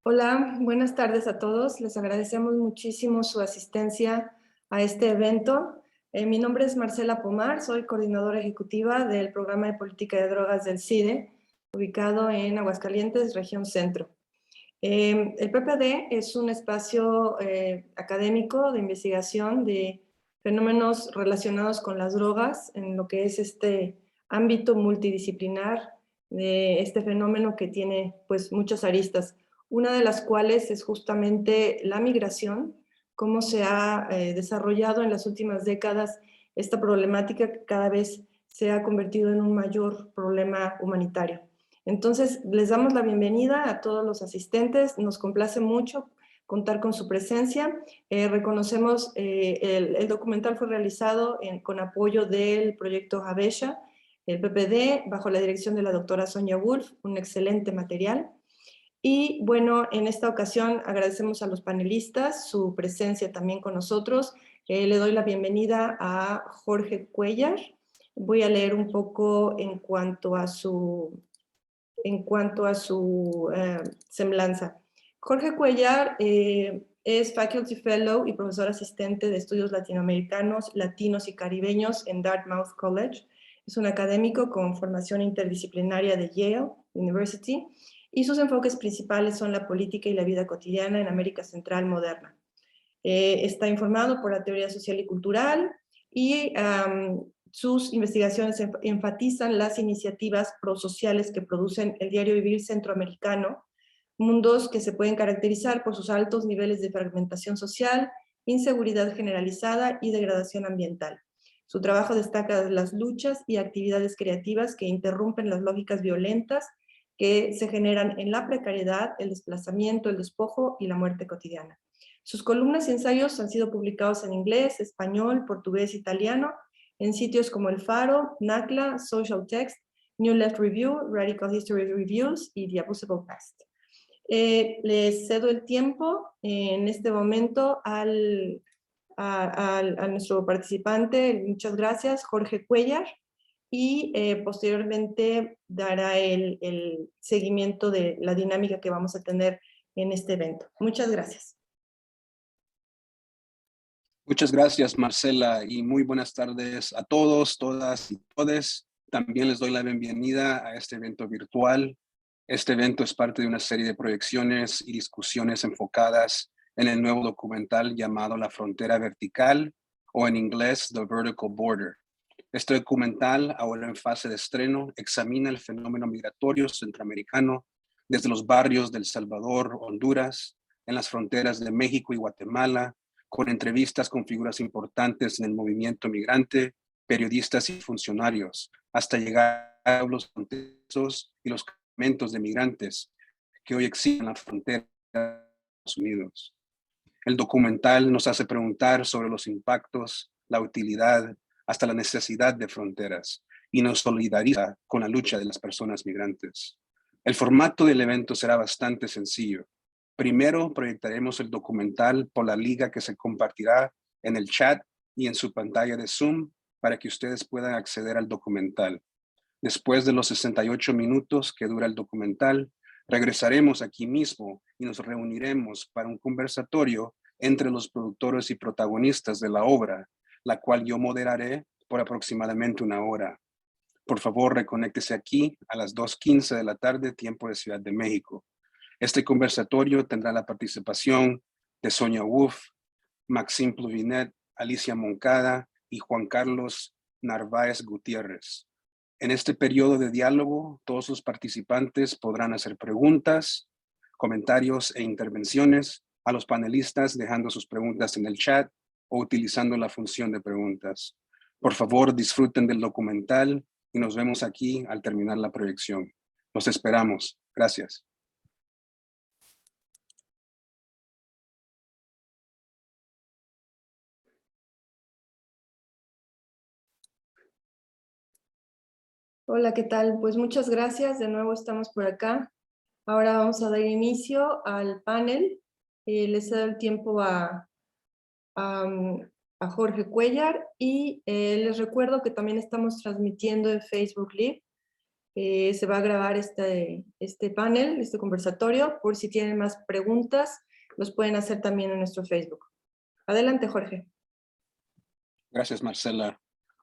Hola, buenas tardes a todos. Les agradecemos muchísimo su asistencia a este evento. Mi nombre es Marcela Pomar, soy coordinadora ejecutiva del Programa de Política de Drogas del CIDE, ubicado en Aguascalientes, región centro. El PPD es un espacio académico de investigación de fenómenos relacionados con las drogas, en lo que es este ámbito multidisciplinar de este fenómeno que tiene pues muchas aristas, una de las cuales es justamente la migración, cómo se ha desarrollado en las últimas décadas esta problemática que cada vez se ha convertido en un mayor problema humanitario. Entonces, les damos la bienvenida a todos los asistentes. Nos complace mucho contar con su presencia. Reconocemos, el documental fue realizado con apoyo del proyecto Habesha, el PPD, bajo la dirección de la doctora Sonia Wolf, un excelente material. Y bueno, en esta ocasión agradecemos a los panelistas su presencia también con nosotros. Le doy la bienvenida a Jorge Cuellar. Voy a leer un poco en cuanto a su semblanza. Jorge Cuellar es Faculty Fellow y profesor asistente de estudios latinoamericanos, latinos y caribeños en Dartmouth College. Es un académico con formación interdisciplinaria de Yale University y sus enfoques principales son la política y la vida cotidiana en América Central moderna. Está informado por la teoría social y cultural y sus investigaciones enfatizan las iniciativas prosociales que producen el diario vivir centroamericano, mundos que se pueden caracterizar por sus altos niveles de fragmentación social, inseguridad generalizada y degradación ambiental. Su trabajo destaca las luchas y actividades creativas que interrumpen las lógicas violentas que se generan en la precariedad, el desplazamiento, el despojo y la muerte cotidiana. Sus columnas y ensayos han sido publicados en inglés, español, portugués, italiano, en sitios como El Faro, NACLA, Social Text, New Left Review, Radical History Reviews y The Abusable Past. Les cedo el tiempo en este momento a nuestro participante, muchas gracias, Jorge Cuellar, y posteriormente dará el seguimiento de la dinámica que vamos a tener en este evento. Muchas gracias. Muchas gracias, Marcela, y muy buenas tardes a todos, todas y todes. También les doy la bienvenida a este evento virtual. Este evento es parte de una serie de proyecciones y discusiones enfocadas en el nuevo documental llamado La Frontera Vertical, o en inglés, The Vertical Border. Este documental, ahora en fase de estreno, examina el fenómeno migratorio centroamericano desde los barrios de El Salvador, Honduras, en las fronteras de México y Guatemala, con entrevistas con figuras importantes en el movimiento migrante, periodistas y funcionarios, hasta llegar a los fronterizos y los campamentos de migrantes que hoy existen en la frontera de Estados Unidos. El documental nos hace preguntar sobre los impactos, la utilidad, hasta la necesidad de fronteras, y nos solidariza con la lucha de las personas migrantes. El formato del evento será bastante sencillo. Primero proyectaremos el documental por la liga que se compartirá en el chat y en su pantalla de Zoom para que ustedes puedan acceder al documental. Después de los 68 minutos que dura el documental, regresaremos aquí mismo y nos reuniremos para un conversatorio entre los productores y protagonistas de la obra, la cual yo moderaré por aproximadamente una hora. Por favor, reconéctese aquí a las 2:15 de la tarde, tiempo de Ciudad de México. Este conversatorio tendrá la participación de Sonia Wolf, Maxime Pluvinet, Alicia Moncada y Juan Carlos Narváez Gutiérrez. En este periodo de diálogo, todos los participantes podrán hacer preguntas, comentarios e intervenciones a los panelistas dejando sus preguntas en el chat o utilizando la función de preguntas. Por favor, disfruten del documental y nos vemos aquí al terminar la proyección. Los esperamos. Gracias. Hola, ¿qué tal? Pues muchas gracias. De nuevo estamos por acá. Ahora vamos a dar inicio al panel. Les cedo el tiempo a Jorge Cuellar y les recuerdo que también estamos transmitiendo en Facebook Live. Se va a grabar este panel, este conversatorio, por si tienen más preguntas, los pueden hacer también en nuestro Facebook. Adelante, Jorge. Gracias, Marcela.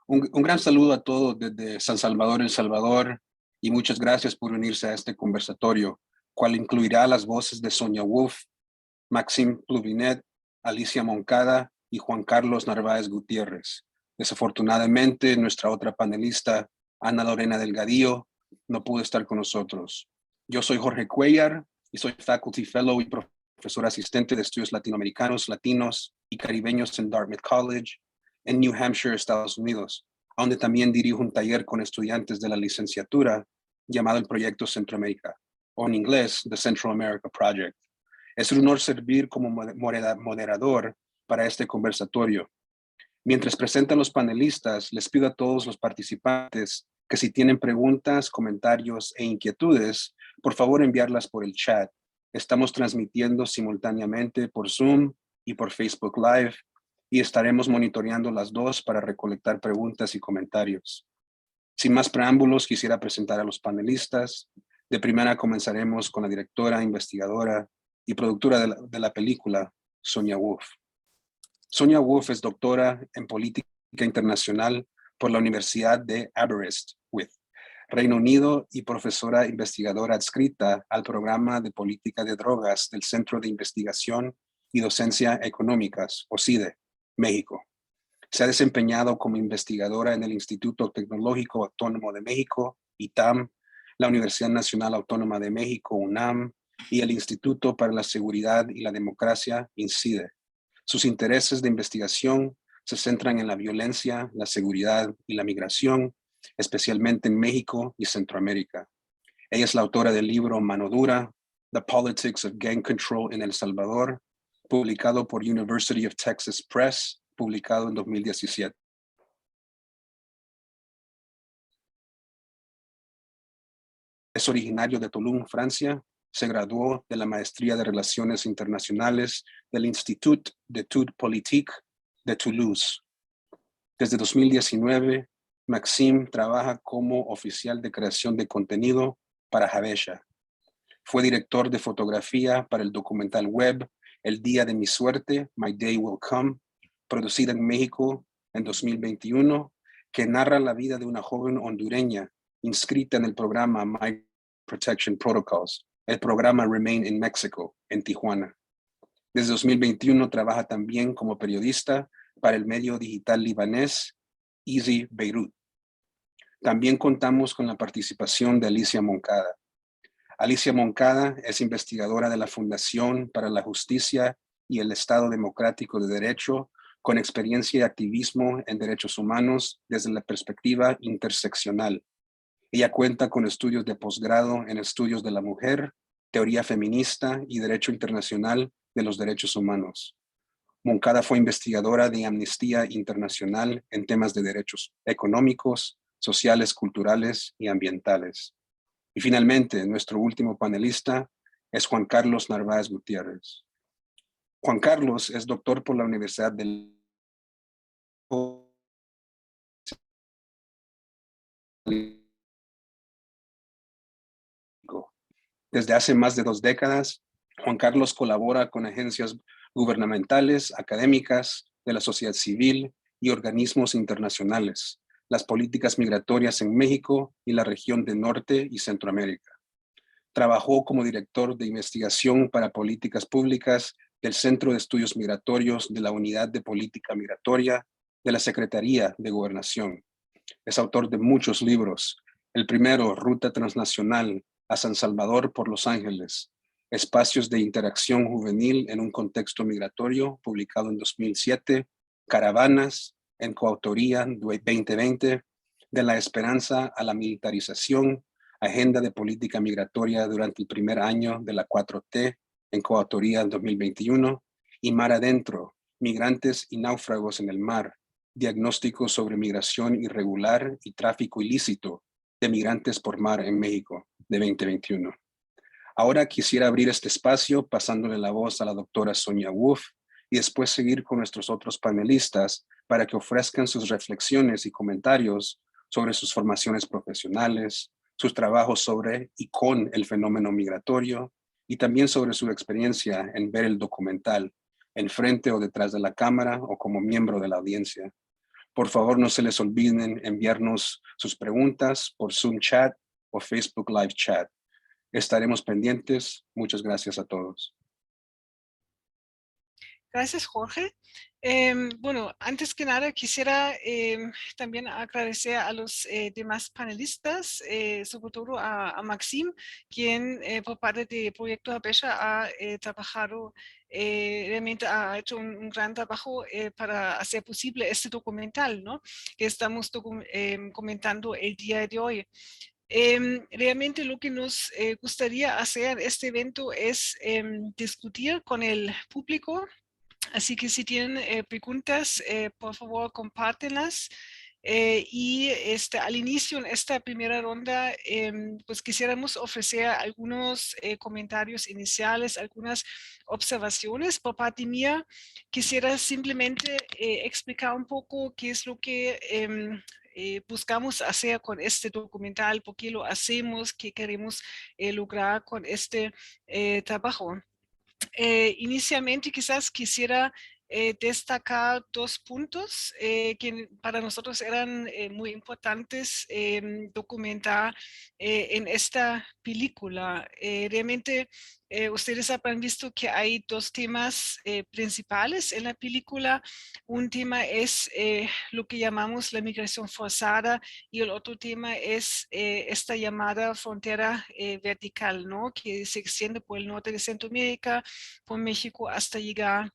Un gran saludo a todos desde San Salvador, El Salvador, y muchas gracias por unirse a este conversatorio, cual incluirá las voces de Sonia Wolf, Maxime Pluvinet, Alicia Moncada y Juan Carlos Narváez Gutiérrez. Desafortunadamente, nuestra otra panelista, Ana Lorena Delgadillo, no pudo estar con nosotros. Yo soy Jorge Cuellar y soy Faculty Fellow y profesor asistente de estudios latinoamericanos, latinos y caribeños en Dartmouth College, en New Hampshire, Estados Unidos, donde también dirijo un taller con estudiantes de la licenciatura llamado el Proyecto Centroamérica, o en inglés, The Central America Project. Es un honor servir como moderador para este conversatorio. Mientras presentan los panelistas, les pido a todos los participantes que si tienen preguntas, comentarios e inquietudes, por favor enviarlas por el chat. Estamos transmitiendo simultáneamente por Zoom y por Facebook Live y estaremos monitoreando las dos para recolectar preguntas y comentarios. Sin más preámbulos, quisiera presentar a los panelistas. De primera comenzaremos con la directora, investigadora y productora de la película, Sonia Wolf. Sonia Wolf es doctora en política internacional por la Universidad de Aberystwyth, Reino Unido, y profesora investigadora adscrita al programa de política de drogas del Centro de Investigación y Docencia Económicas, o CIDE, México. Se ha desempeñado como investigadora en el Instituto Tecnológico Autónomo de México, ITAM, la Universidad Nacional Autónoma de México, UNAM, y el Instituto para la Seguridad y la Democracia, INCIDE. Sus intereses de investigación se centran en la violencia, la seguridad y la migración, especialmente en México y Centroamérica. Ella es la autora del libro Mano Dura, The Politics of Gang Control en El Salvador, publicado por University of Texas Press, publicado en 2017. Es originario de Toulon, Francia. Se graduó de la Maestría de Relaciones Internacionales del Institut d'études politiques de Toulouse. Desde 2019, Maxime trabaja como oficial de creación de contenido para Habesha. Fue director de fotografía para el documental web El Día de mi Suerte, My Day Will Come, producida en México en 2021, que narra la vida de una joven hondureña inscrita en el programa Migrant Protection Protocols, el programa Remain in Mexico, en Tijuana. Desde 2021 trabaja también como periodista para el medio digital libanés Easy Beirut. También contamos con la participación de Alicia Moncada. Alicia Moncada es investigadora de la Fundación para la Justicia y el Estado Democrático de Derecho, con experiencia y activismo en derechos humanos desde la perspectiva interseccional. Ella cuenta con estudios de posgrado en estudios de la mujer, teoría feminista y derecho internacional de los derechos humanos. Moncada fue investigadora de Amnistía Internacional en temas de derechos económicos, sociales, culturales y ambientales. Y finalmente, nuestro último panelista es Juan Carlos Narváez Gutiérrez. Juan Carlos es doctor por la Universidad del Desde hace más de 2 décadas, Juan Carlos colabora con agencias gubernamentales, académicas, de la sociedad civil y organismos internacionales, las políticas migratorias en México y la región de Norte y Centroamérica. Trabajó como director de investigación para políticas públicas del Centro de Estudios Migratorios de la Unidad de Política Migratoria de la Secretaría de Gobernación. Es autor de muchos libros. El primero, Ruta Transnacional a San Salvador por Los Ángeles, Espacios de Interacción Juvenil en un Contexto Migratorio, publicado en 2007, Caravanas, en coautoría 2020, De la Esperanza a la Militarización, Agenda de Política Migratoria durante el primer año de la 4T, en coautoría 2021, y Mar Adentro, Migrantes y Náufragos en el Mar, Diagnóstico sobre Migración Irregular y Tráfico Ilícito de Migrantes por Mar en México, de 2021. Ahora quisiera abrir este espacio pasándole la voz a la doctora Sonia Wolf y después seguir con nuestros otros panelistas para que ofrezcan sus reflexiones y comentarios sobre sus formaciones profesionales, sus trabajos sobre y con el fenómeno migratorio y también sobre su experiencia en ver el documental enfrente o detrás de la cámara o como miembro de la audiencia. Por favor, no se les olviden enviarnos sus preguntas por Zoom Chat o Facebook Live Chat. Estaremos pendientes. Muchas gracias a todos. Gracias, Jorge. Bueno, antes que nada quisiera también agradecer a los demás panelistas, sobre todo a Maxim, quien por parte del proyecto Abesha ha trabajado, realmente ha hecho un gran trabajo para hacer posible este documental, ¿no? Que estamos comentando el día de hoy. Realmente lo que nos gustaría hacer en este evento es discutir con el público. Así que si tienen preguntas, por favor, compártenlas. Y al inicio, en esta primera ronda, pues quisiéramos ofrecer algunos comentarios iniciales, algunas observaciones. Por parte mía, quisiera simplemente explicar un poco qué es lo que buscamos hacer con este documental, por qué lo hacemos, qué queremos lograr con este trabajo. Inicialmente quizás quisiera destacar dos puntos que para nosotros eran muy importantes documentar en esta película. Realmente ustedes habrán visto que hay dos temas principales en la película. Un tema es lo que llamamos la migración forzada y el otro tema es esta llamada frontera vertical, ¿no? Que se extiende por el norte de Centroamérica, por México hasta llegar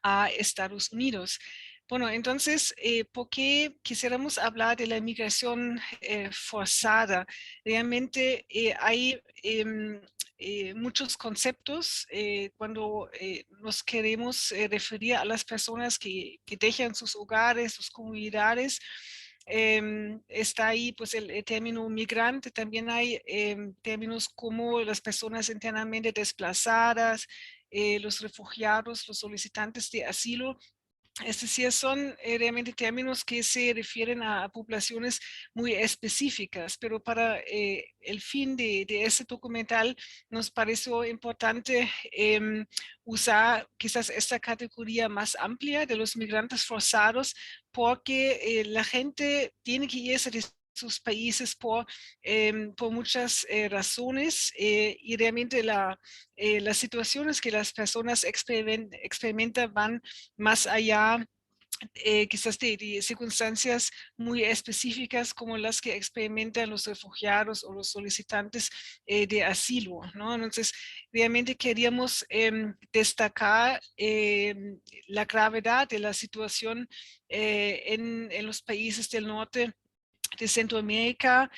a Estados Unidos. Bueno, entonces, ¿por qué quisiéramos hablar de la migración forzada? Realmente hay muchos conceptos cuando nos queremos referir a las personas que dejan sus hogares, sus comunidades. Está ahí pues el término migrante, también hay términos como las personas internamente desplazadas, los refugiados, los solicitantes de asilo. Es decir, son realmente términos que se refieren a poblaciones muy específicas, pero para el fin de este documental nos pareció importante usar quizás esta categoría más amplia de los migrantes forzados, porque la gente tiene que irse de sus países por muchas razones y realmente las situaciones que las personas experimentan van más allá quizás de circunstancias muy específicas como las que experimentan los refugiados o los solicitantes de asilo, ¿no? Entonces, realmente queríamos destacar la gravedad de la situación en los países del norte de Centroamérica.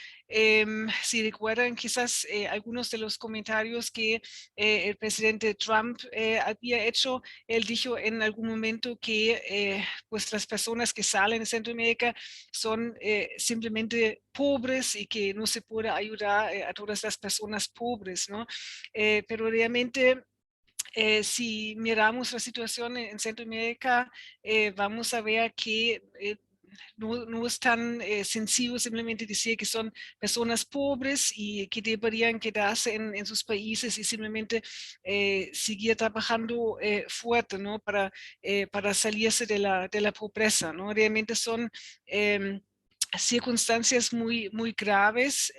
Si recuerdan quizás algunos de los comentarios que el presidente Trump había hecho, él dijo en algún momento que pues las personas que salen de Centroamérica son simplemente pobres y que no se puede ayudar a todas las personas pobres, ¿no? Pero realmente si miramos la situación en Centroamérica, vamos a ver que no es tan sencillo simplemente decir que son personas pobres y que deberían quedarse en sus países y simplemente seguir trabajando fuerte, ¿no? Para salirse de la pobreza, ¿no? Realmente son circunstancias muy, muy graves.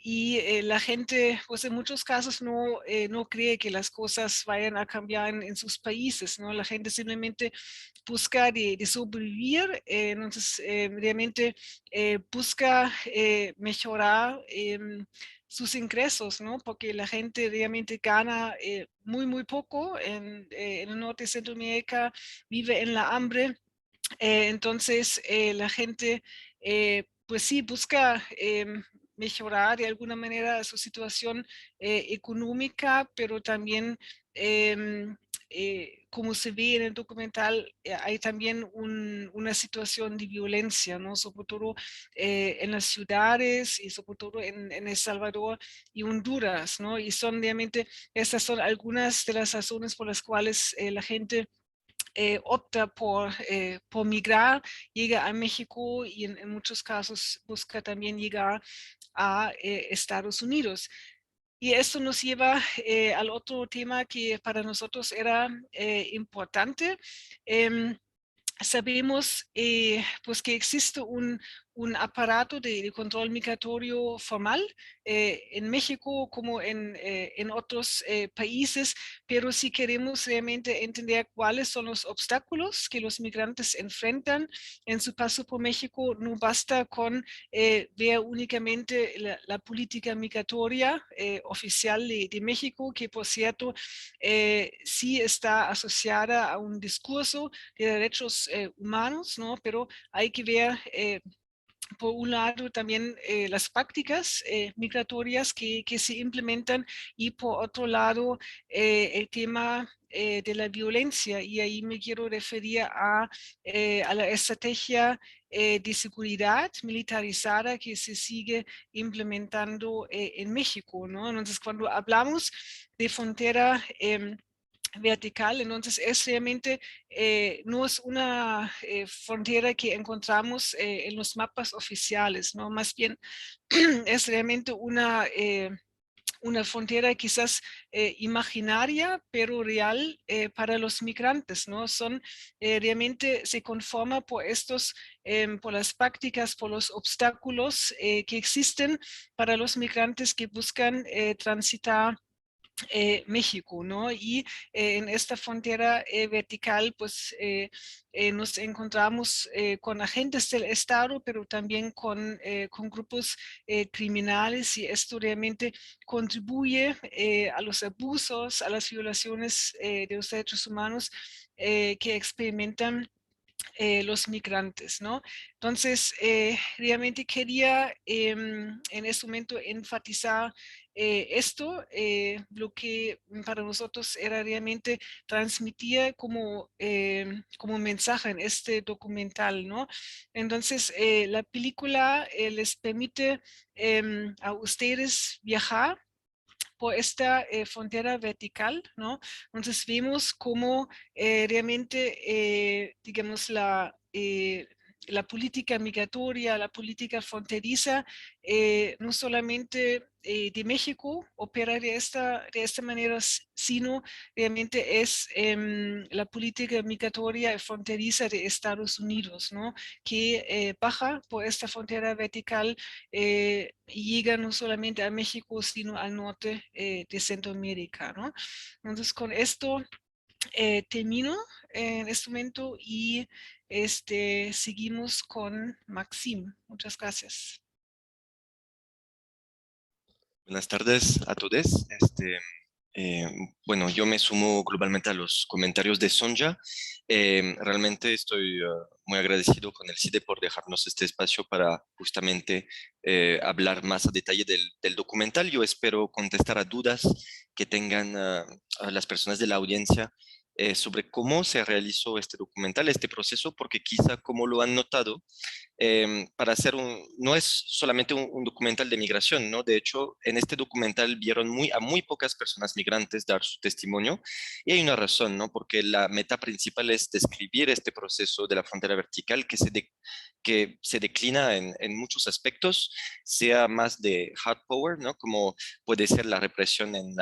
Y la gente, pues en muchos casos no cree que las cosas vayan a cambiar en sus países, ¿no? La gente simplemente busca de sobrevivir, entonces realmente busca mejorar sus ingresos, ¿no? Porque la gente realmente gana muy, muy poco en el norte de Centroamérica, vive en la hambre. Entonces, la gente, pues sí, busca mejorar de alguna manera su situación económica, pero también, como se ve en el documental, hay también una situación de violencia, ¿no? Sobre todo en las ciudades y sobre todo en El Salvador y Honduras, ¿no? Y son realmente, estas son algunas de las razones por las cuales la gente opta por migrar, llega a México y en muchos casos busca también llegar a Estados Unidos. Y esto nos lleva al otro tema que para nosotros era importante. Sabemos pues que existe un aparato de control migratorio formal en México como en otros países, pero si queremos realmente entender cuáles son los obstáculos que los migrantes enfrentan en su paso por México, no basta con ver únicamente la política migratoria oficial de México, que por cierto sí está asociada a un discurso de derechos humanos, ¿no? Pero hay que ver por un lado también las prácticas migratorias que se implementan y por otro lado el tema de la violencia, y ahí me quiero referir a la estrategia de seguridad militarizada que se sigue implementando en México, ¿no? Entonces, cuando hablamos de frontera vertical, entonces es realmente, no es una frontera que encontramos en los mapas oficiales, ¿no? Más bien es realmente una frontera quizás imaginaria, pero real para los migrantes, ¿no? Realmente se conforma por por las prácticas, por los obstáculos que existen para los migrantes que buscan transitar México, ¿no? Y en esta frontera vertical, pues nos encontramos con agentes del Estado, pero también con grupos criminales, y esto realmente contribuye a los abusos, a las violaciones de los derechos humanos que experimentan los migrantes, ¿no? Entonces, realmente quería en este momento enfatizar esto, lo que para nosotros era realmente transmitía como mensaje en este documental, ¿no? Entonces, la película les permite a ustedes viajar por esta frontera vertical, ¿no? Entonces vemos cómo realmente, digamos, la política migratoria, la política fronteriza, no solamente de México opera de esta manera, sino realmente es la política migratoria fronteriza de Estados Unidos, ¿no? Que baja por esta frontera vertical y llega no solamente a México, sino al norte de Centroamérica, ¿no? Entonces, con esto termino en este momento y seguimos con Maxim. Muchas gracias. Buenas tardes a todos. Eh, bueno, yo me sumo globalmente a los comentarios de Sonja. Realmente estoy muy agradecido con el CIDE por dejarnos este espacio para justamente hablar más a detalle del documental. Yo espero contestar a dudas que tengan a las personas de la audiencia sobre cómo se realizó este documental, este proceso, porque quizá como lo han notado, para hacer no es solamente un documental de migración, ¿no? De hecho, en este documental vieron a muy pocas personas migrantes dar su testimonio, y hay una razón, ¿no? Porque la meta principal es describir este proceso de la frontera vertical que se declina en muchos aspectos, sea más de hard power, ¿no? Como puede ser la represión en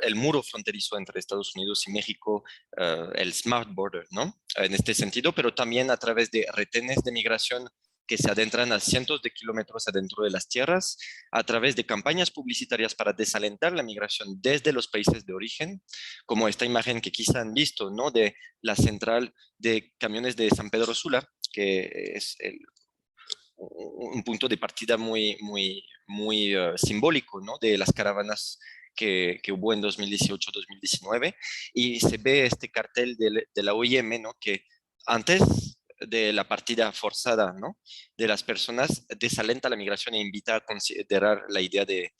el muro fronterizo entre Estados Unidos y México, el Smart Border, ¿no? En este sentido, pero también a través de retenes de migración que se adentran a cientos de kilómetros adentro de las tierras, a través de campañas publicitarias para desalentar la migración desde los países de origen, como esta imagen que quizá han visto, ¿no? De la central de camiones de San Pedro Sula, que es un punto de partida muy simbólico, ¿no? De las caravanas que hubo en 2018-2019, y se ve este cartel de la OIM, ¿no? Que antes de la partida forzada, ¿no? De las personas, desalenta la migración e invita a considerar la idea de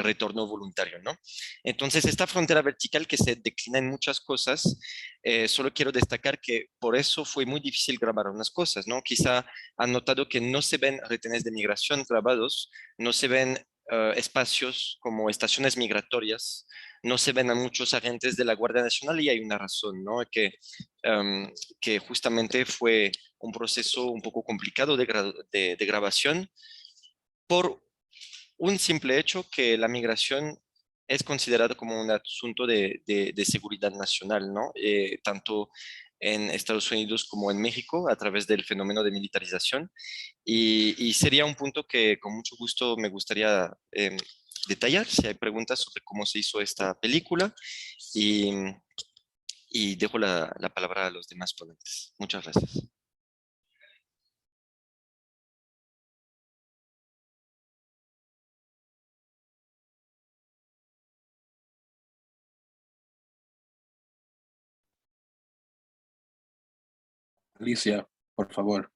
retorno voluntario, ¿no? Entonces, esta frontera vertical que se declina en muchas cosas, solo quiero destacar que por eso fue muy difícil grabar unas cosas, ¿no? Quizá han notado que no se ven retenes de migración grabados, no se ven espacios como estaciones migratorias, no se ven a muchos agentes de la Guardia Nacional y hay una razón, ¿no? Que justamente fue un proceso un poco complicado de grabación por un simple hecho que la migración es considerada como un asunto de seguridad nacional, ¿no? Tanto en Estados Unidos como en México a través del fenómeno de militarización. Y sería un punto que con mucho gusto me gustaría detallar, si hay preguntas sobre cómo se hizo esta película. Y, y dejo la palabra a los demás ponentes. Muchas gracias. Alicia, por favor.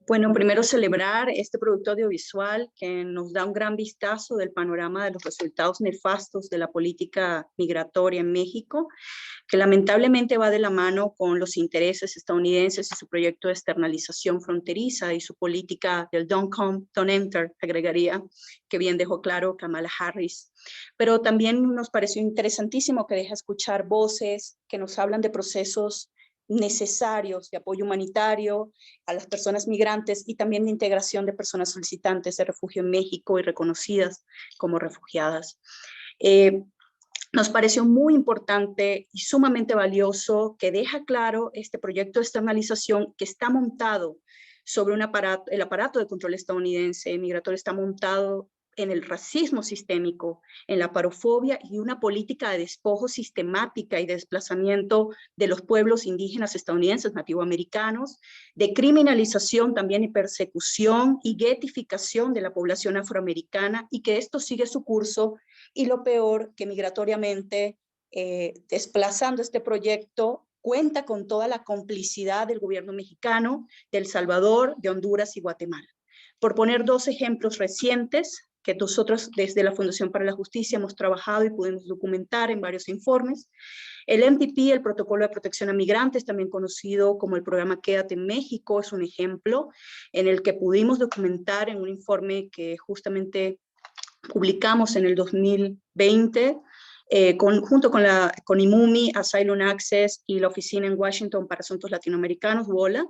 Bueno, primero celebrar este producto audiovisual que nos da un gran vistazo del panorama de los resultados nefastos de la política migratoria en México, que lamentablemente va de la mano con los intereses estadounidenses y su proyecto de externalización fronteriza y su política del don't come, don't enter, agregaría, que bien dejó claro Kamala Harris. Pero también nos pareció interesantísimo que deja escuchar voces que nos hablan de procesos necesarios de apoyo humanitario a las personas migrantes y también de integración de personas solicitantes de refugio en México y reconocidas como refugiadas. Nos pareció muy importante y sumamente valioso que deja claro este proyecto de externalización que está montado sobre el aparato de control estadounidense migratorio está montado en el racismo sistémico, en la parofobia y una política de despojo sistemática y de desplazamiento de los pueblos indígenas estadounidenses, nativoamericanos, de criminalización también y persecución y guetificación de la población afroamericana y que esto sigue su curso y lo peor que migratoriamente desplazando este proyecto cuenta con toda la complicidad del gobierno mexicano, de El Salvador, de Honduras y Guatemala. Por poner dos ejemplos recientes que nosotros desde la Fundación para la Justicia hemos trabajado y pudimos documentar en varios informes. El MPP, el Protocolo de Protección a Migrantes, también conocido como el programa Quédate en México, es un ejemplo en el que pudimos documentar en un informe que justamente publicamos en el 2020, junto con IMUMI, Asylum Access y la Oficina en Washington para Asuntos Latinoamericanos, WOLA,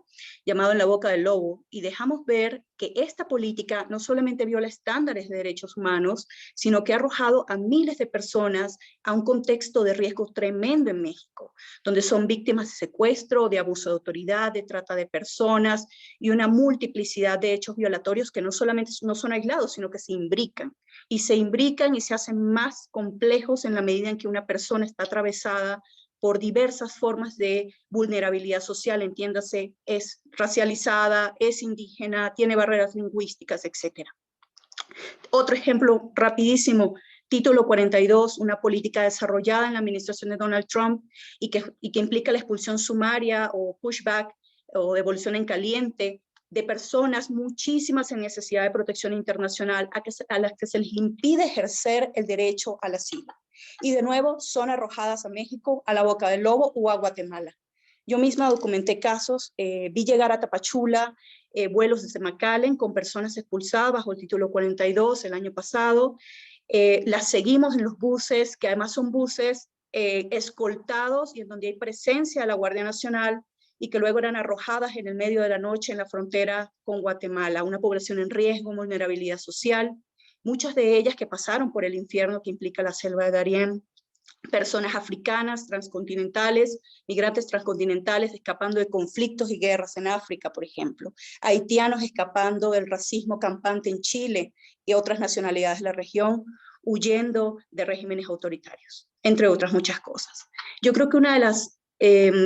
llamado En la Boca del Lobo, y dejamos ver que esta política no solamente viola estándares de derechos humanos, sino que ha arrojado a miles de personas a un contexto de riesgo tremendo en México, donde son víctimas de secuestro, de abuso de autoridad, de trata de personas y una multiplicidad de hechos violatorios que no solamente no son aislados, sino que se imbrican y se hacen más complejos en la medida en que una persona está atravesada por diversas formas de vulnerabilidad social, entiéndase, es racializada, es indígena, tiene barreras lingüísticas, etc. Otro ejemplo rapidísimo, Título 42, una política desarrollada en la administración de Donald Trump y que implica la expulsión sumaria o pushback o devolución en caliente de personas, muchísimas en necesidad de protección internacional, a las que se les impide ejercer el derecho al asilo. Y de nuevo son arrojadas a México, a la Boca del Lobo o a Guatemala. Yo misma documenté casos, vi llegar a Tapachula vuelos desde McAllen con personas expulsadas bajo el título 42 el año pasado. Las seguimos en los buses, que además son buses escoltados y en donde hay presencia de la Guardia Nacional, y que luego eran arrojadas en el medio de la noche en la frontera con Guatemala, una población en riesgo, vulnerabilidad social, muchas de ellas que pasaron por el infierno que implica la selva de Darién, personas africanas, transcontinentales, migrantes transcontinentales escapando de conflictos y guerras en África, por ejemplo, haitianos escapando del racismo campante en Chile y otras nacionalidades de la región, huyendo de regímenes autoritarios, entre otras muchas cosas. Yo creo que una de las de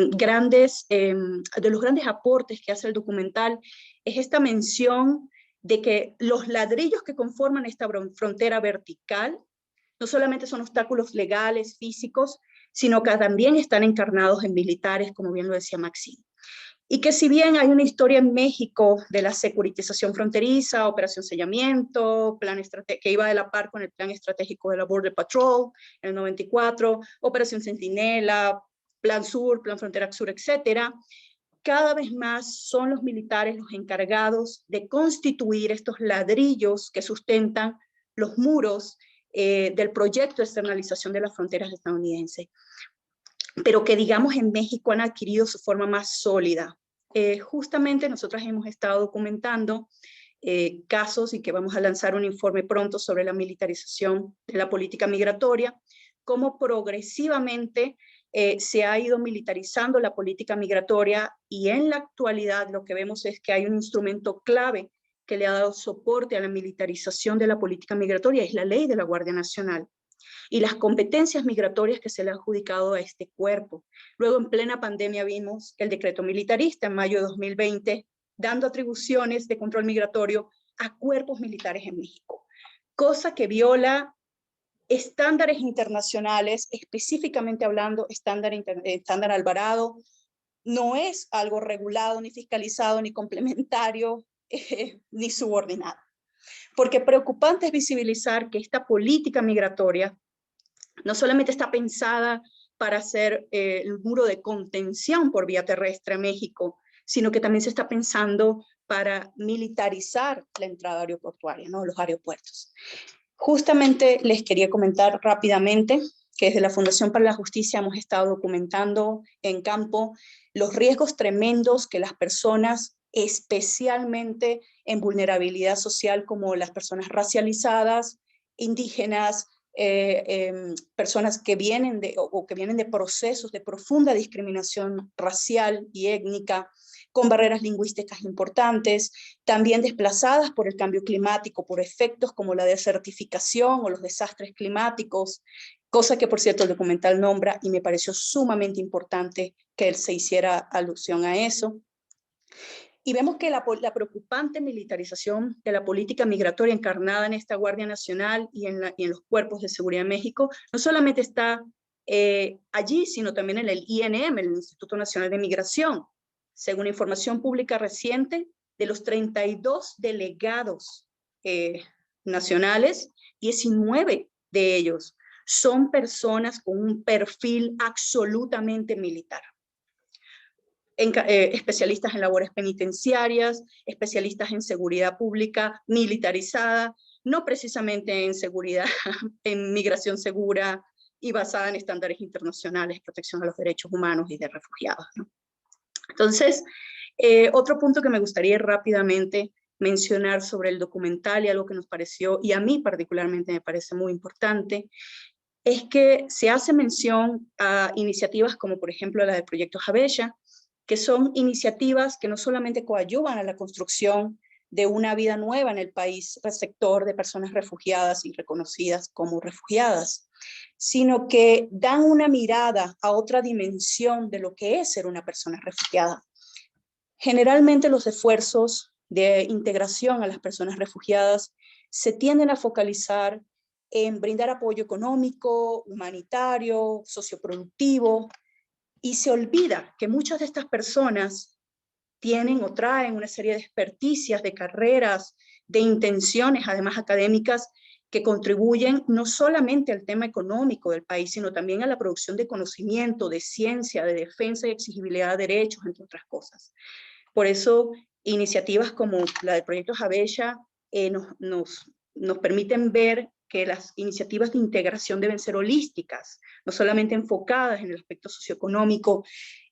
los grandes aportes que hace el documental es esta mención de que los ladrillos que conforman esta frontera vertical no solamente son obstáculos legales, físicos, sino que también están encarnados en militares, como bien lo decía Maxim. Y que si bien hay una historia en México de la securitización fronteriza, Operación Sellamiento, que iba de la par con el Plan Estratégico de la Border Patrol en el 94, Operación Centinela, Plan Sur, Plan Frontera Sur, etcétera, cada vez más son los militares los encargados de constituir estos ladrillos que sustentan los muros del proyecto de externalización de las fronteras estadounidenses, pero que digamos en México han adquirido su forma más sólida. Justamente nosotros hemos estado documentando casos y que vamos a lanzar un informe pronto sobre la militarización de la política migratoria, cómo progresivamente se ha ido militarizando la política migratoria, y en la actualidad lo que vemos es que hay un instrumento clave que le ha dado soporte a la militarización de la política migratoria, es la ley de la Guardia Nacional y las competencias migratorias que se le ha adjudicado a este cuerpo. Luego, en plena pandemia, vimos el decreto militarista en mayo de 2020, dando atribuciones de control migratorio a cuerpos militares en México, cosa que viola estándares internacionales, específicamente hablando, estándar Alvarado. No es algo regulado, ni fiscalizado, ni complementario, ni subordinado. Porque preocupante es visibilizar que esta política migratoria no solamente está pensada para hacer el muro de contención por vía terrestre a México, sino que también se está pensando para militarizar la entrada aeroportuaria, ¿no? Los aeropuertos. Justamente les quería comentar rápidamente que desde la Fundación para la Justicia hemos estado documentando en campo los riesgos tremendos que las personas, especialmente en vulnerabilidad social, como las personas racializadas, indígenas, personas que vienen de procesos de profunda discriminación racial y étnica, con barreras lingüísticas importantes, también desplazadas por el cambio climático, por efectos como la desertificación o los desastres climáticos, cosa que por cierto el documental nombra y me pareció sumamente importante que él se hiciera alusión a eso. Y vemos que la preocupante militarización de la política migratoria encarnada en esta Guardia Nacional y en los cuerpos de seguridad de México no solamente está allí, sino también en el INM, el Instituto Nacional de Migración. Según información pública reciente, de los 32 delegados nacionales, 19 de ellos son personas con un perfil absolutamente militar. Especialistas en labores penitenciarias, especialistas en seguridad pública militarizada, no precisamente en seguridad, en migración segura y basada en estándares internacionales, protección a los derechos humanos y de refugiados, ¿no? Entonces, otro punto que me gustaría rápidamente mencionar sobre el documental y algo que nos pareció, y a mí particularmente me parece muy importante, es que se hace mención a iniciativas como por ejemplo la del Proyecto Habesha, que son iniciativas que no solamente coadyuvan a la construcción de una vida nueva en el país receptor de personas refugiadas y reconocidas como refugiadas, sino que dan una mirada a otra dimensión de lo que es ser una persona refugiada. Generalmente los esfuerzos de integración a las personas refugiadas se tienden a focalizar en brindar apoyo económico, humanitario, socioproductivo, y se olvida que muchas de estas personas tienen o traen una serie de experticias, de carreras, de intenciones, además académicas, que contribuyen no solamente al tema económico del país, sino también a la producción de conocimiento, de ciencia, de defensa y exigibilidad de derechos, entre otras cosas. Por eso, iniciativas como la del Proyecto Habesha nos permiten ver que las iniciativas de integración deben ser holísticas, no solamente enfocadas en el aspecto socioeconómico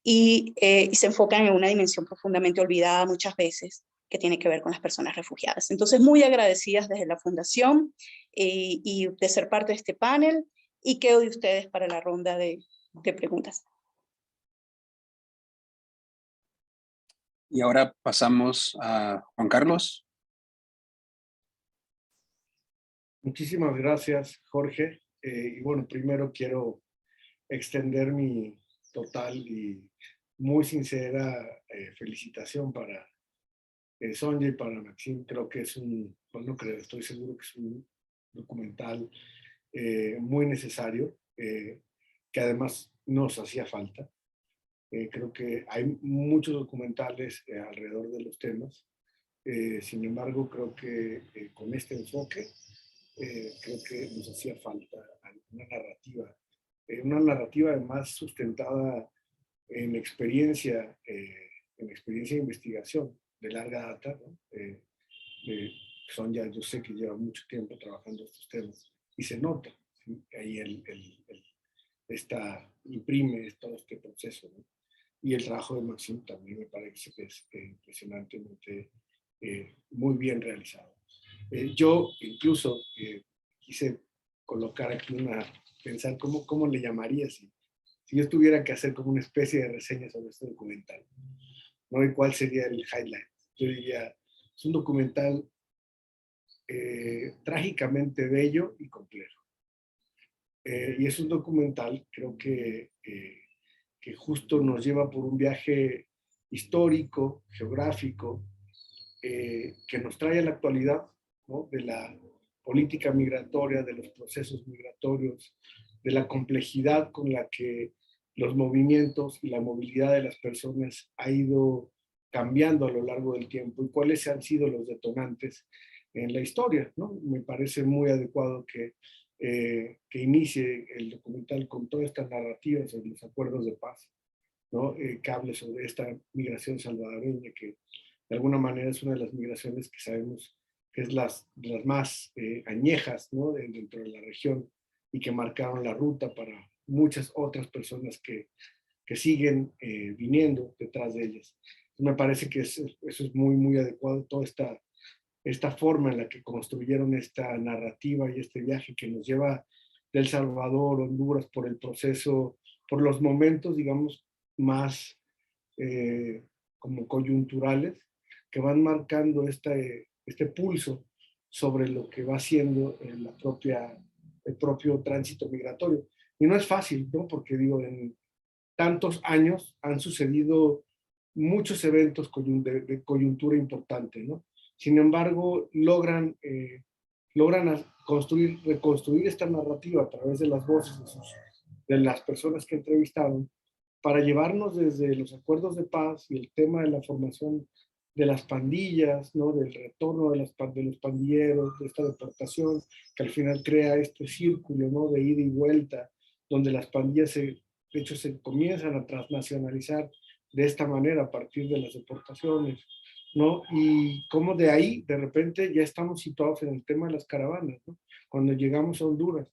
y se enfocan en una dimensión profundamente olvidada muchas veces, que tiene que ver con las personas refugiadas. Entonces, muy agradecidas desde la Fundación y de ser parte de este panel, y quedo de ustedes para la ronda de preguntas. Y ahora pasamos a Juan Carlos. Muchísimas gracias, Jorge. Y bueno, primero quiero extender mi total y muy sincera felicitación para Sonja y para Maxim. Creo que es estoy seguro que es un documental muy necesario, que además nos hacía falta. Creo que hay muchos documentales alrededor de los temas. Sin embargo, creo que con este enfoque, creo que nos hacía falta una narrativa además sustentada en experiencia de investigación de larga data, ¿no? Sonja, yo sé que lleva mucho tiempo trabajando estos temas, y se nota, ¿sí? Ahí imprime todo este proceso, ¿no? Y el trabajo de Maxim también me parece que es impresionantemente muy bien realizado. Yo incluso quise colocar aquí pensar cómo le llamaría si yo tuviera que hacer como una especie de reseña sobre este documental, ¿no? ¿Y cuál sería el highlight? Yo diría, es un documental trágicamente bello y complejo. Y es un documental, creo que justo nos lleva por un viaje histórico, geográfico, que nos trae a la actualidad, ¿no? De la política migratoria, de los procesos migratorios, de la complejidad con la que los movimientos y la movilidad de las personas ha ido cambiando a lo largo del tiempo y cuáles han sido los detonantes en la historia, ¿no? Me parece muy adecuado que inicie el documental con toda esta narrativa sobre los acuerdos de paz, ¿no? Que hable sobre esta migración salvadoreña, que de alguna manera es una de las migraciones que sabemos que es de las más añejas, ¿no? Dentro de la región y que marcaron la ruta para muchas otras personas que siguen viniendo detrás de ellas. Me parece que eso es muy, muy adecuado, toda esta forma en la que construyeron esta narrativa y este viaje que nos lleva del Salvador, Honduras, por el proceso, por los momentos, digamos, más como coyunturales, que van marcando este pulso sobre lo que va siendo el propio tránsito migratorio. Y no es fácil, ¿no? Porque digo, en tantos años han sucedido muchos eventos de coyuntura importante, ¿no? Sin embargo, logran reconstruir esta narrativa a través de las voces de las personas que entrevistaron para llevarnos desde los acuerdos de paz y el tema de la formación de las pandillas, ¿no? Del retorno de los pandilleros, de esta deportación, que al final crea este círculo, ¿no? De ida y vuelta, donde las pandillas de hecho se comienzan a transnacionalizar de esta manera a partir de las deportaciones, ¿no? Y cómo de ahí, de repente, ya estamos situados en el tema de las caravanas, ¿no? Cuando llegamos a Honduras.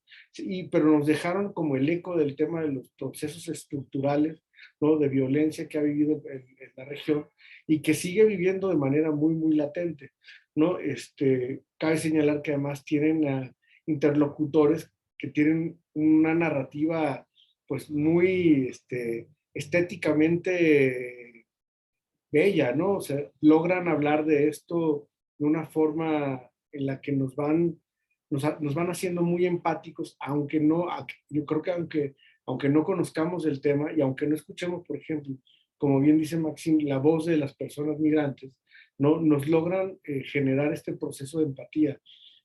Pero nos dejaron como el eco del tema de los procesos estructurales, ¿no? De violencia que ha vivido en la región y que sigue viviendo de manera muy, muy latente, ¿no? Cabe señalar que además tienen interlocutores que tienen una narrativa, pues, muy estéticamente bella, ¿no? O sea, logran hablar de esto de una forma en la que nos van haciendo muy empáticos, aunque no, yo creo que aunque no conozcamos el tema y aunque no escuchemos, por ejemplo, como bien dice Maxim, la voz de las personas migrantes, ¿no? Nos logran generar este proceso de empatía.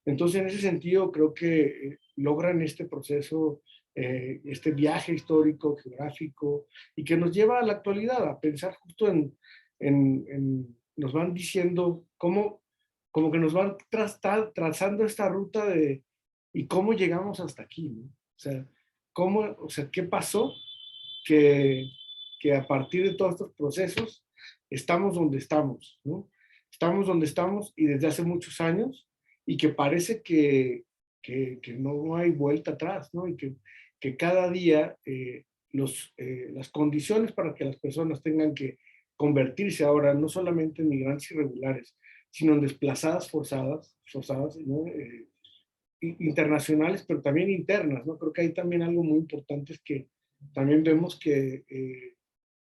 Entonces, en ese sentido, creo que logran este proceso, este viaje histórico, geográfico, y que nos lleva a la actualidad, a pensar justo nos van diciendo como que nos van trazando esta ruta y cómo llegamos hasta aquí, ¿no? O sea, ¿qué pasó? Que a partir de todos estos procesos estamos donde estamos, ¿no? Estamos donde estamos y desde hace muchos años, y que parece que no hay vuelta atrás, ¿no? Y que cada día las condiciones para que las personas tengan que convertirse ahora no solamente en migrantes irregulares, sino en desplazadas forzadas, ¿no? Internacionales, pero también internas, ¿no? Creo que hay también algo muy importante, es que también vemos que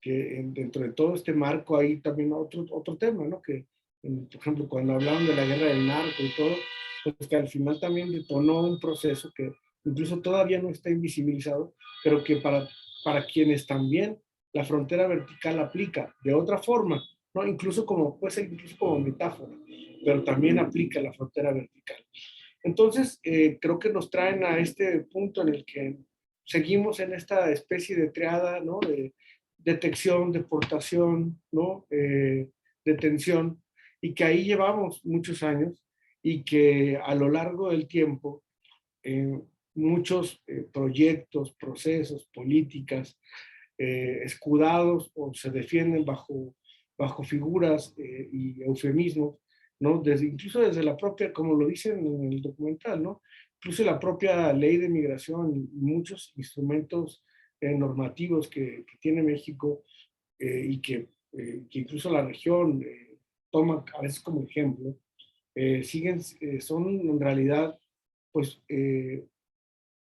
dentro de todo este marco hay también otro tema, ¿no? Que, por ejemplo, cuando hablaban de la guerra del narco y todo, pues que al final también detonó un proceso que incluso todavía no está invisibilizado, pero que para quienes también la frontera vertical aplica de otra forma, ¿no? Puede ser incluso como metáfora, pero también aplica la frontera vertical. Entonces, creo que nos traen a este punto en el que seguimos en esta especie de triada, ¿no? De detección, deportación, ¿no? Detención, y que ahí llevamos muchos años, y que a lo largo del tiempo muchos proyectos, procesos, políticas escudados o se defienden bajo figuras y eufemismos, ¿no? Incluso desde la propia, como lo dicen en el documental, ¿no? incluso la propia ley de migración y muchos instrumentos normativos que tiene México y que incluso la región toma a veces como ejemplo, son en realidad pues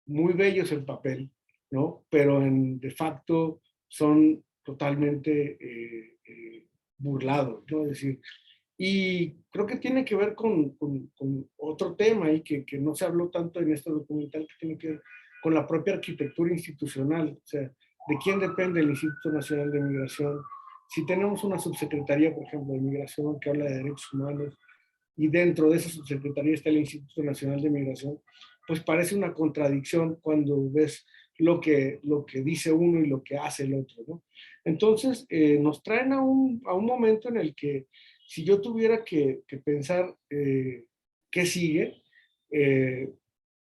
muy bellos en papel, ¿no? Pero de facto son totalmente burlados, ¿no? Es decir, y creo que tiene que ver con otro tema y que no se habló tanto en este documental, que tiene que ver con la propia arquitectura institucional, o sea, de quién depende el Instituto Nacional de Migración. Si tenemos una subsecretaría, por ejemplo, de Migración que habla de derechos humanos, y dentro de esa subsecretaría está el Instituto Nacional de Migración, pues parece una contradicción cuando ves lo que dice uno y lo que hace el otro, ¿no? Entonces, nos traen a un momento en el que si yo tuviera que pensar qué sigue,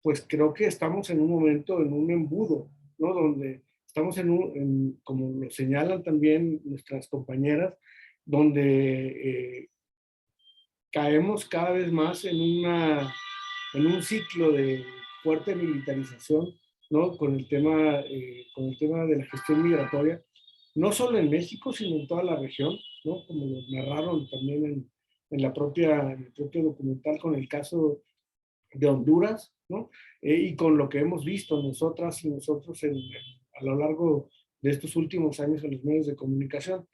pues creo que estamos en un momento, en un embudo, ¿no? Donde estamos como lo señalan también nuestras compañeras, donde caemos cada vez más en un ciclo de fuerte militarización, ¿no? Con el tema de la gestión migratoria, no solo en México, sino en toda la región, ¿no? Como lo narraron también en el propio documental con el caso de Honduras, ¿no? Y con lo que hemos visto nosotras y nosotros a lo largo de estos últimos años en los medios de comunicación.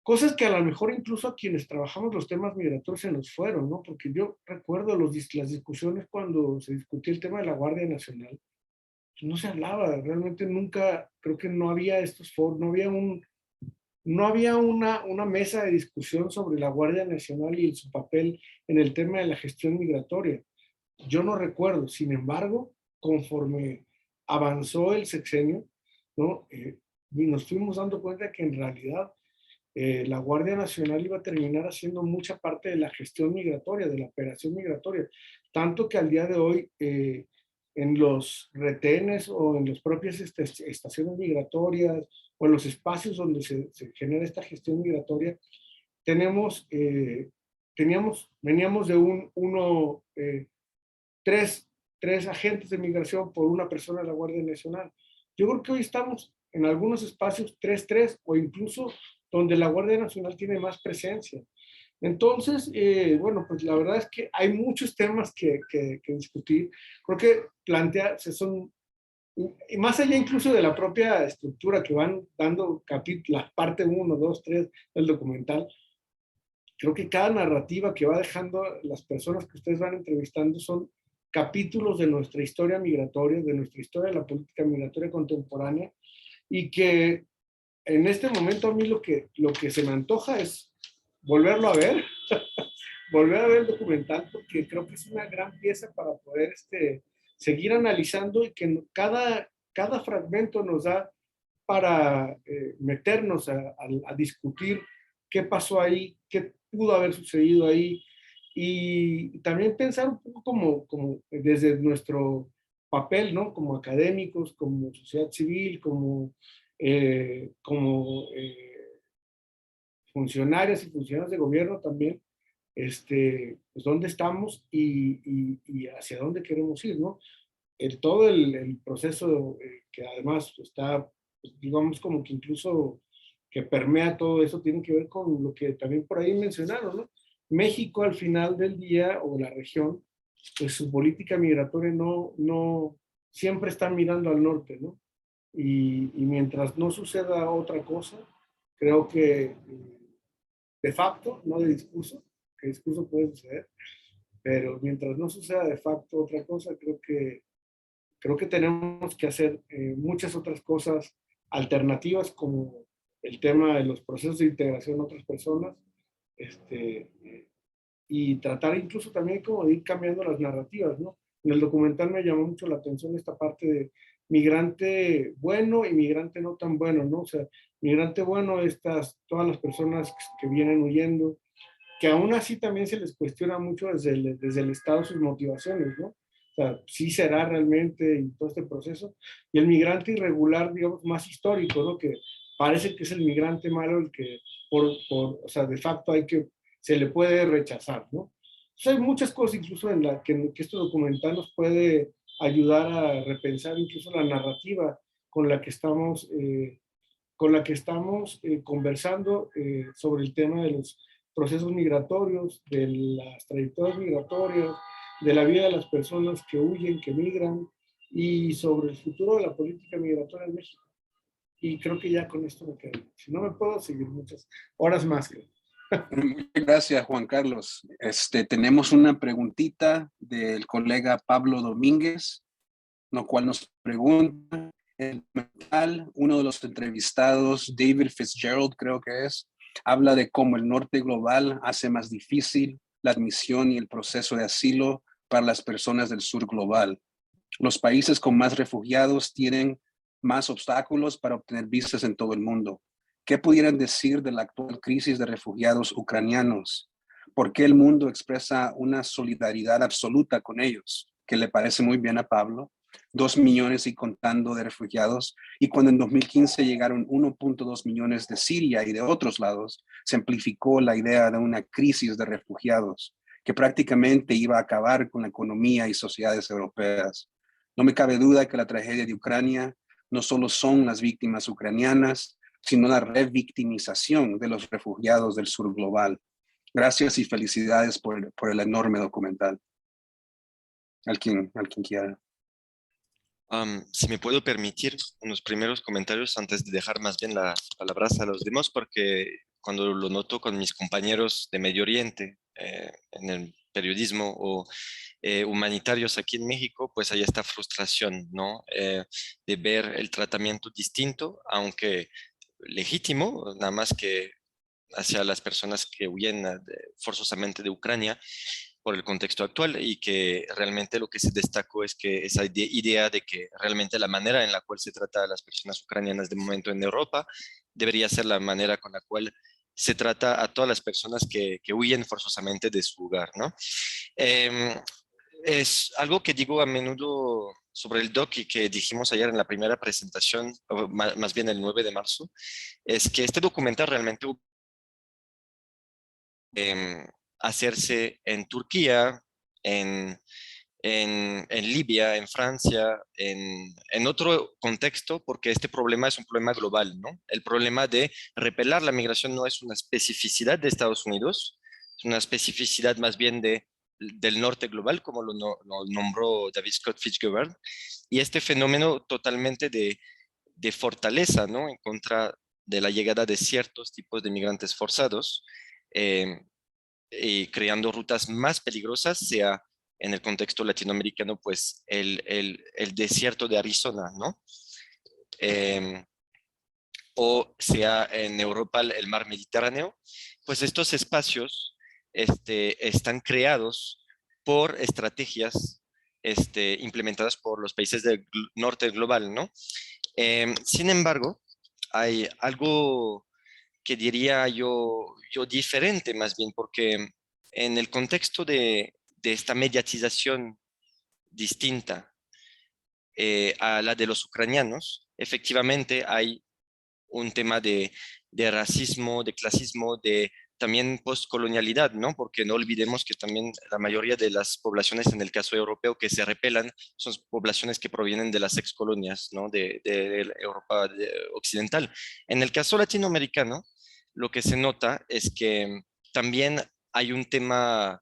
Cosas que a lo mejor incluso a quienes trabajamos los temas migratorios se nos fueron, ¿no? Porque yo recuerdo las discusiones cuando se discutía el tema de la Guardia Nacional. Pues no se hablaba, realmente nunca, creo que no había estos foros, no había una mesa de discusión sobre la Guardia Nacional y su papel en el tema de la gestión migratoria. Yo no recuerdo, sin embargo, conforme avanzó el sexenio, ¿no? Y nos fuimos dando cuenta que en realidad la Guardia Nacional iba a terminar haciendo mucha parte de la gestión migratoria, de la operación migratoria, tanto que al día de hoy en los retenes o en las propias estaciones migratorias o en los espacios donde se genera esta gestión migratoria, veníamos de tres agentes de migración por una persona de la Guardia Nacional. Yo creo que hoy estamos en algunos espacios 3-3 o incluso donde la Guardia Nacional tiene más presencia. Entonces, bueno, pues la verdad es que hay muchos temas que discutir. Creo que y más allá incluso de la propia estructura que van dando la parte 1, 2, 3 del documental, creo que cada narrativa que va dejando las personas que ustedes van entrevistando son capítulos de nuestra historia migratoria, de nuestra historia de la política migratoria contemporánea, y que en este momento a mí lo que se me antoja es volverlo a ver, volver a ver el documental, porque creo que es una gran pieza para poder seguir analizando y que cada fragmento nos da para meternos a discutir qué pasó ahí, qué pudo haber sucedido ahí, y también pensar un poco como desde nuestro papel, ¿no? Como académicos, como sociedad civil, como funcionarios y funcionarios de gobierno también, pues dónde estamos y hacia dónde queremos ir, ¿no? Todo el proceso que además está, pues, digamos, como que incluso que permea todo eso, tiene que ver con lo que también por ahí mencionaron, ¿no? México al final del día, o la región, pues su política migratoria no siempre está mirando al norte, ¿no? Y mientras no suceda otra cosa, creo que de facto, no de discurso, que discurso puede suceder, pero mientras no suceda de facto otra cosa, creo que tenemos que hacer muchas otras cosas alternativas, como el tema de los procesos de integración a otras personas, y tratar incluso también como de ir cambiando las narrativas, ¿no? En el documental me llamó mucho la atención esta parte de migrante bueno y migrante no tan bueno, ¿no? O sea, migrante bueno, todas las personas que vienen huyendo, que aún así también se les cuestiona mucho desde el Estado sus motivaciones, ¿no? O sea, sí será realmente y todo este proceso. Y el migrante irregular, digamos, más histórico, ¿no? Que parece que es el migrante malo el que, o sea, de facto se le puede rechazar, ¿no? hay muchas cosas incluso en la que este documental nos puede ayudar a repensar incluso la narrativa con la que estamos conversando sobre el tema de los procesos migratorios, de las trayectorias migratorias, de la vida de las personas que huyen, que migran, y sobre el futuro de la política migratoria en México. Y creo que ya con esto me quedo. Si no, me puedo seguir muchas horas más. Muchas gracias, Juan Carlos. Tenemos una preguntita del colega Pablo Domínguez, lo cual nos pregunta, uno de los entrevistados, David Fitzgerald creo que es, habla de cómo el norte global hace más difícil la admisión y el proceso de asilo para las personas del sur global. Los países con más refugiados tienen más obstáculos para obtener visas en todo el mundo. ¿Qué pudieran decir de la actual crisis de refugiados ucranianos? ¿Por qué el mundo expresa una solidaridad absoluta con ellos? Que le parece muy bien a Pablo. 2 millones y contando de refugiados, y cuando en 2015 llegaron 1.2 millones de Siria y de otros lados, se amplificó la idea de una crisis de refugiados que prácticamente iba a acabar con la economía y sociedades europeas. No me cabe duda que la tragedia de Ucrania no solo son las víctimas ucranianas, sino la revictimización de los refugiados del sur global. Gracias y felicidades por el enorme documental. Al quien quiera. Si me puedo permitir unos primeros comentarios antes de dejar más bien las palabras a los demás, porque cuando lo noto con mis compañeros de Medio Oriente en el periodismo o humanitarios aquí en México, pues hay esta frustración, ¿no? De ver el tratamiento distinto, aunque legítimo, nada más que hacia las personas que huyen forzosamente de Ucrania por el contexto actual, y que realmente lo que se destacó es que esa idea de que realmente la manera en la cual se trata a las personas ucranianas de momento en Europa debería ser la manera con la cual se trata a todas las personas que huyen forzosamente de su hogar, ¿no? Es algo que digo a menudo sobre el doc y que dijimos ayer en la primera presentación, o más bien el 9 de marzo, es que este documental realmente hacerse en Turquía, en Libia, en Francia, en otro contexto, porque este problema es un problema global, ¿no? El problema de repeler la migración no es una especificidad de Estados Unidos, es una especificidad más bien del norte global, como lo nombró David Scott Fitzgerald, y este fenómeno totalmente de fortaleza, ¿no? En contra de la llegada de ciertos tipos de migrantes forzados, y creando rutas más peligrosas, sea en el contexto latinoamericano, pues el desierto de Arizona, ¿no? O sea en Europa el mar Mediterráneo, pues estos espacios están creados por estrategias implementadas por los países del norte global, ¿no? Sin embargo, hay algo que diría yo diferente más bien, porque en el contexto de esta mediatización distinta a la de los ucranianos, efectivamente hay un tema de racismo, de clasismo, de también postcolonialidad, ¿no? Porque no olvidemos que también la mayoría de las poblaciones en el caso europeo que se repelan son poblaciones que provienen de las excolonias, ¿no? De Europa occidental. En el caso latinoamericano, lo que se nota es que también hay un tema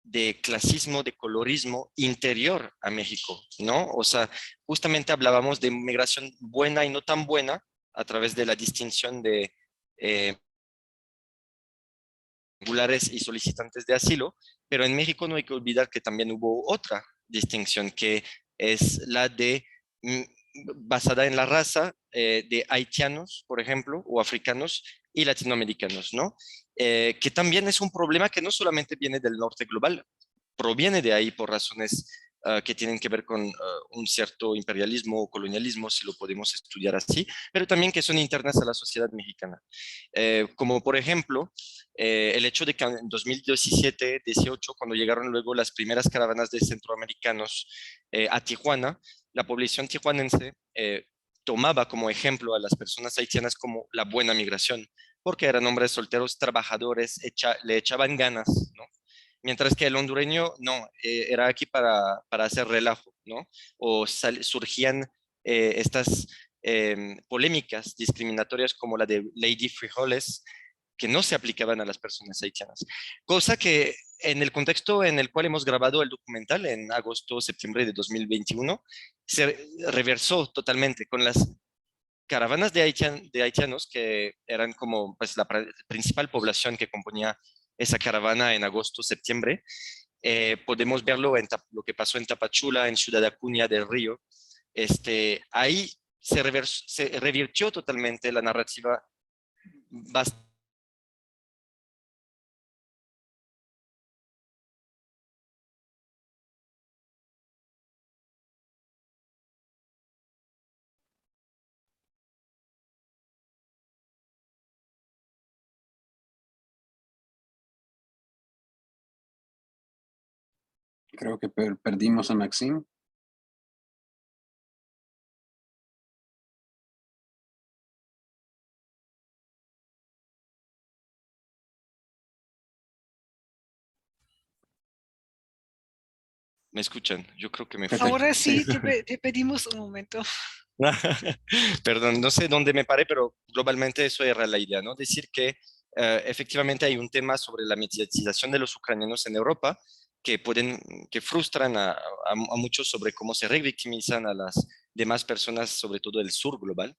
de clasismo, de colorismo interior a México, ¿no? O sea, justamente hablábamos de migración buena y no tan buena a través de la distinción de regulares y solicitantes de asilo, pero en México no hay que olvidar que también hubo otra distinción, que es la de basada en la raza de haitianos, por ejemplo, o africanos y latinoamericanos, ¿no? Que también es un problema que no solamente viene del norte global, proviene de ahí por razones que tienen que ver con un cierto imperialismo o colonialismo, si lo podemos estudiar así, pero también que son internas a la sociedad mexicana. Como por ejemplo, el hecho de que en 2017-18, cuando llegaron luego las primeras caravanas de centroamericanos a Tijuana, la población tijuanense tomaba como ejemplo a las personas haitianas como la buena migración, porque eran hombres solteros, trabajadores, le echaban ganas, ¿no? mientras que el hondureño no, era aquí para hacer relajo, ¿no? O surgían estas polémicas discriminatorias como la de Lady Frijoles, que no se aplicaban a las personas haitianas. Cosa que en el contexto en el cual hemos grabado el documental, en agosto-septiembre de 2021, se reversó totalmente con las caravanas de haitianos, que eran como pues, la principal población que componía esa caravana en agosto-septiembre. Podemos verlo en lo que pasó en Tapachula, en Ciudad Acuña del Río. Ahí se revirtió totalmente la narrativa bastante. Creo que perdimos a Maxim. ¿Me escuchan? Yo creo que me Perfecto. Ahora sí, Sí. te pedimos un momento. Perdón, no sé dónde me paré, pero globalmente eso era la idea, ¿no? Decir que efectivamente hay un tema sobre la mediatización de los ucranianos en Europa que frustran a muchos sobre cómo se revictimizan a las demás personas, sobre todo del sur global.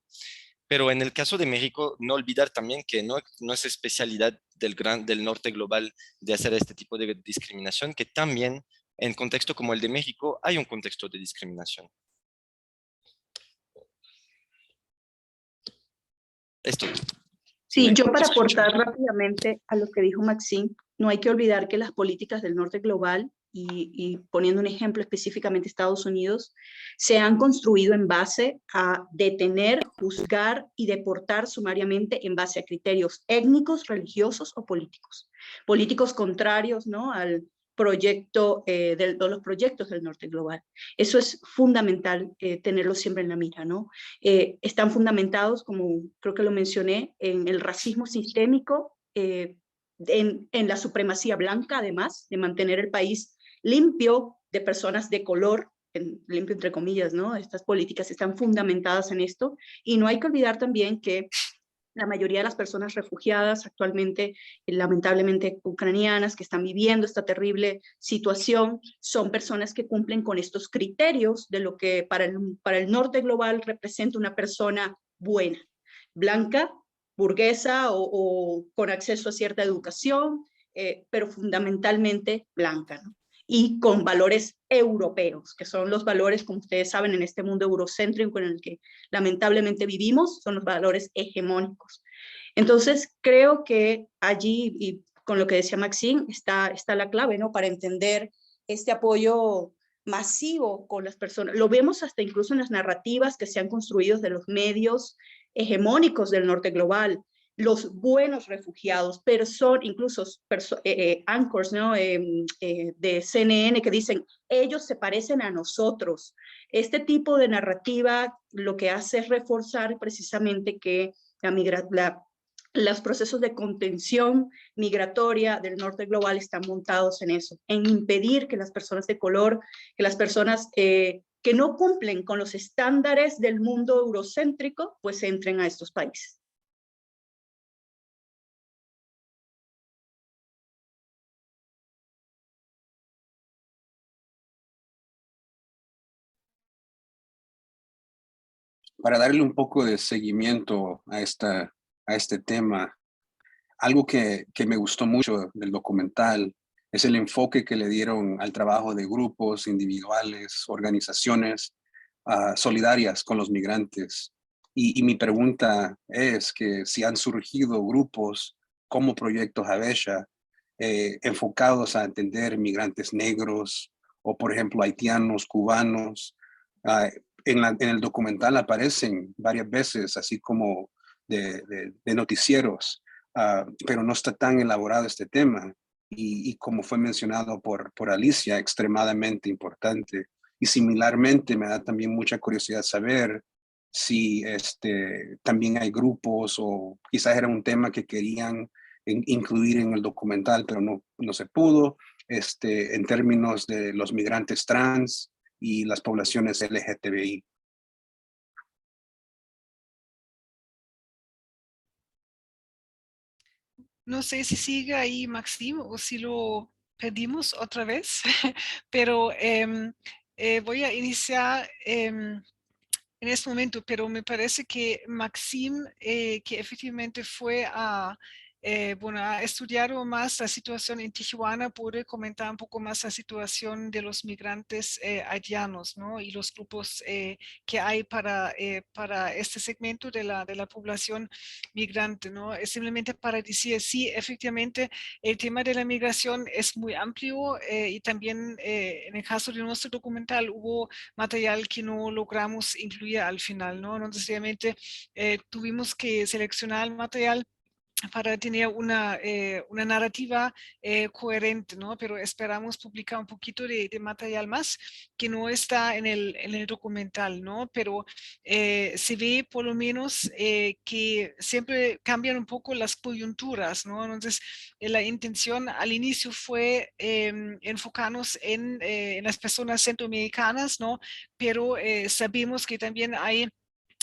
Pero en el caso de México, no olvidar también que no es especialidad del norte global de hacer este tipo de discriminación, que también en contexto como el de México hay un contexto de discriminación. Esto. Sí, yo para escuchan? aportar rápidamente a lo que dijo Maxim, no hay que olvidar que las políticas del norte global, y poniendo un ejemplo específicamente Estados Unidos, se han construido en base a detener, juzgar y deportar sumariamente en base a criterios étnicos, religiosos o políticos. Políticos contrarios, ¿no?, al proyecto, de los proyectos del norte global. Eso es fundamental tenerlo siempre en la mira, ¿no? Están fundamentados, como creo que lo mencioné, en el racismo sistémico, en la supremacía blanca, además, de mantener el país limpio de personas de color, limpio entre comillas, ¿no? Estas políticas están fundamentadas en esto, y no hay que olvidar también que la mayoría de las personas refugiadas actualmente, lamentablemente ucranianas, que están viviendo esta terrible situación, son personas que cumplen con estos criterios de lo que para el norte global representa una persona buena, blanca, burguesa o con acceso a cierta educación, pero fundamentalmente blanca, ¿no? Y con valores europeos, que son los valores, como ustedes saben, en este mundo eurocéntrico en el que lamentablemente vivimos, son los valores hegemónicos. Entonces, creo que allí, y con lo que decía Maxim, está la clave, ¿no?, para entender este apoyo masivo con las personas. Lo vemos hasta incluso en las narrativas que se han construido de los medios hegemónicos del norte global, los buenos refugiados, incluso anchors, ¿no?, de CNN que dicen, ellos se parecen a nosotros. Este tipo de narrativa lo que hace es reforzar precisamente que los procesos de contención migratoria del norte global están montados en eso, en impedir que las personas de color, que las personas que no cumplen con los estándares del mundo eurocéntrico, pues entren a estos países. Para darle un poco de seguimiento a este tema, algo que me gustó mucho del documental es el enfoque que le dieron al trabajo de grupos, individuales, organizaciones solidarias con los migrantes. Y mi pregunta es que si han surgido grupos como Proyecto Habesha enfocados a entender migrantes negros o, por ejemplo, haitianos, cubanos. En el documental aparecen varias veces, así como de noticieros, pero no está tan elaborado este tema. Y como fue mencionado por Alicia, extremadamente importante. Y similarmente me da también mucha curiosidad saber si también hay grupos o quizás era un tema que querían incluir en el documental, pero no se pudo. en términos de los migrantes trans y las poblaciones LGTBI. No sé si sigue ahí Maxim o si lo perdimos otra vez, pero voy a iniciar en este momento, pero me parece que Maxim, que efectivamente fue bueno, a estudiar más la situación en Tijuana, puede comentar un poco más la situación de los migrantes haitianos, ¿no? Y los grupos que hay para este segmento de la población migrante, ¿no? Es simplemente para decir, sí, efectivamente, el tema de la migración es muy amplio y también en el caso de nuestro documental hubo material que no logramos incluir al final, ¿no? Entonces, realmente tuvimos que seleccionar el material para tener una narrativa coherente, ¿no? Pero esperamos publicar un poquito de material más que no está en el documental, ¿no? Pero se ve por lo menos que siempre cambian un poco las coyunturas, ¿no? Entonces, la intención al inicio fue enfocarnos en las personas centroamericanas, ¿no? Pero sabemos que también hay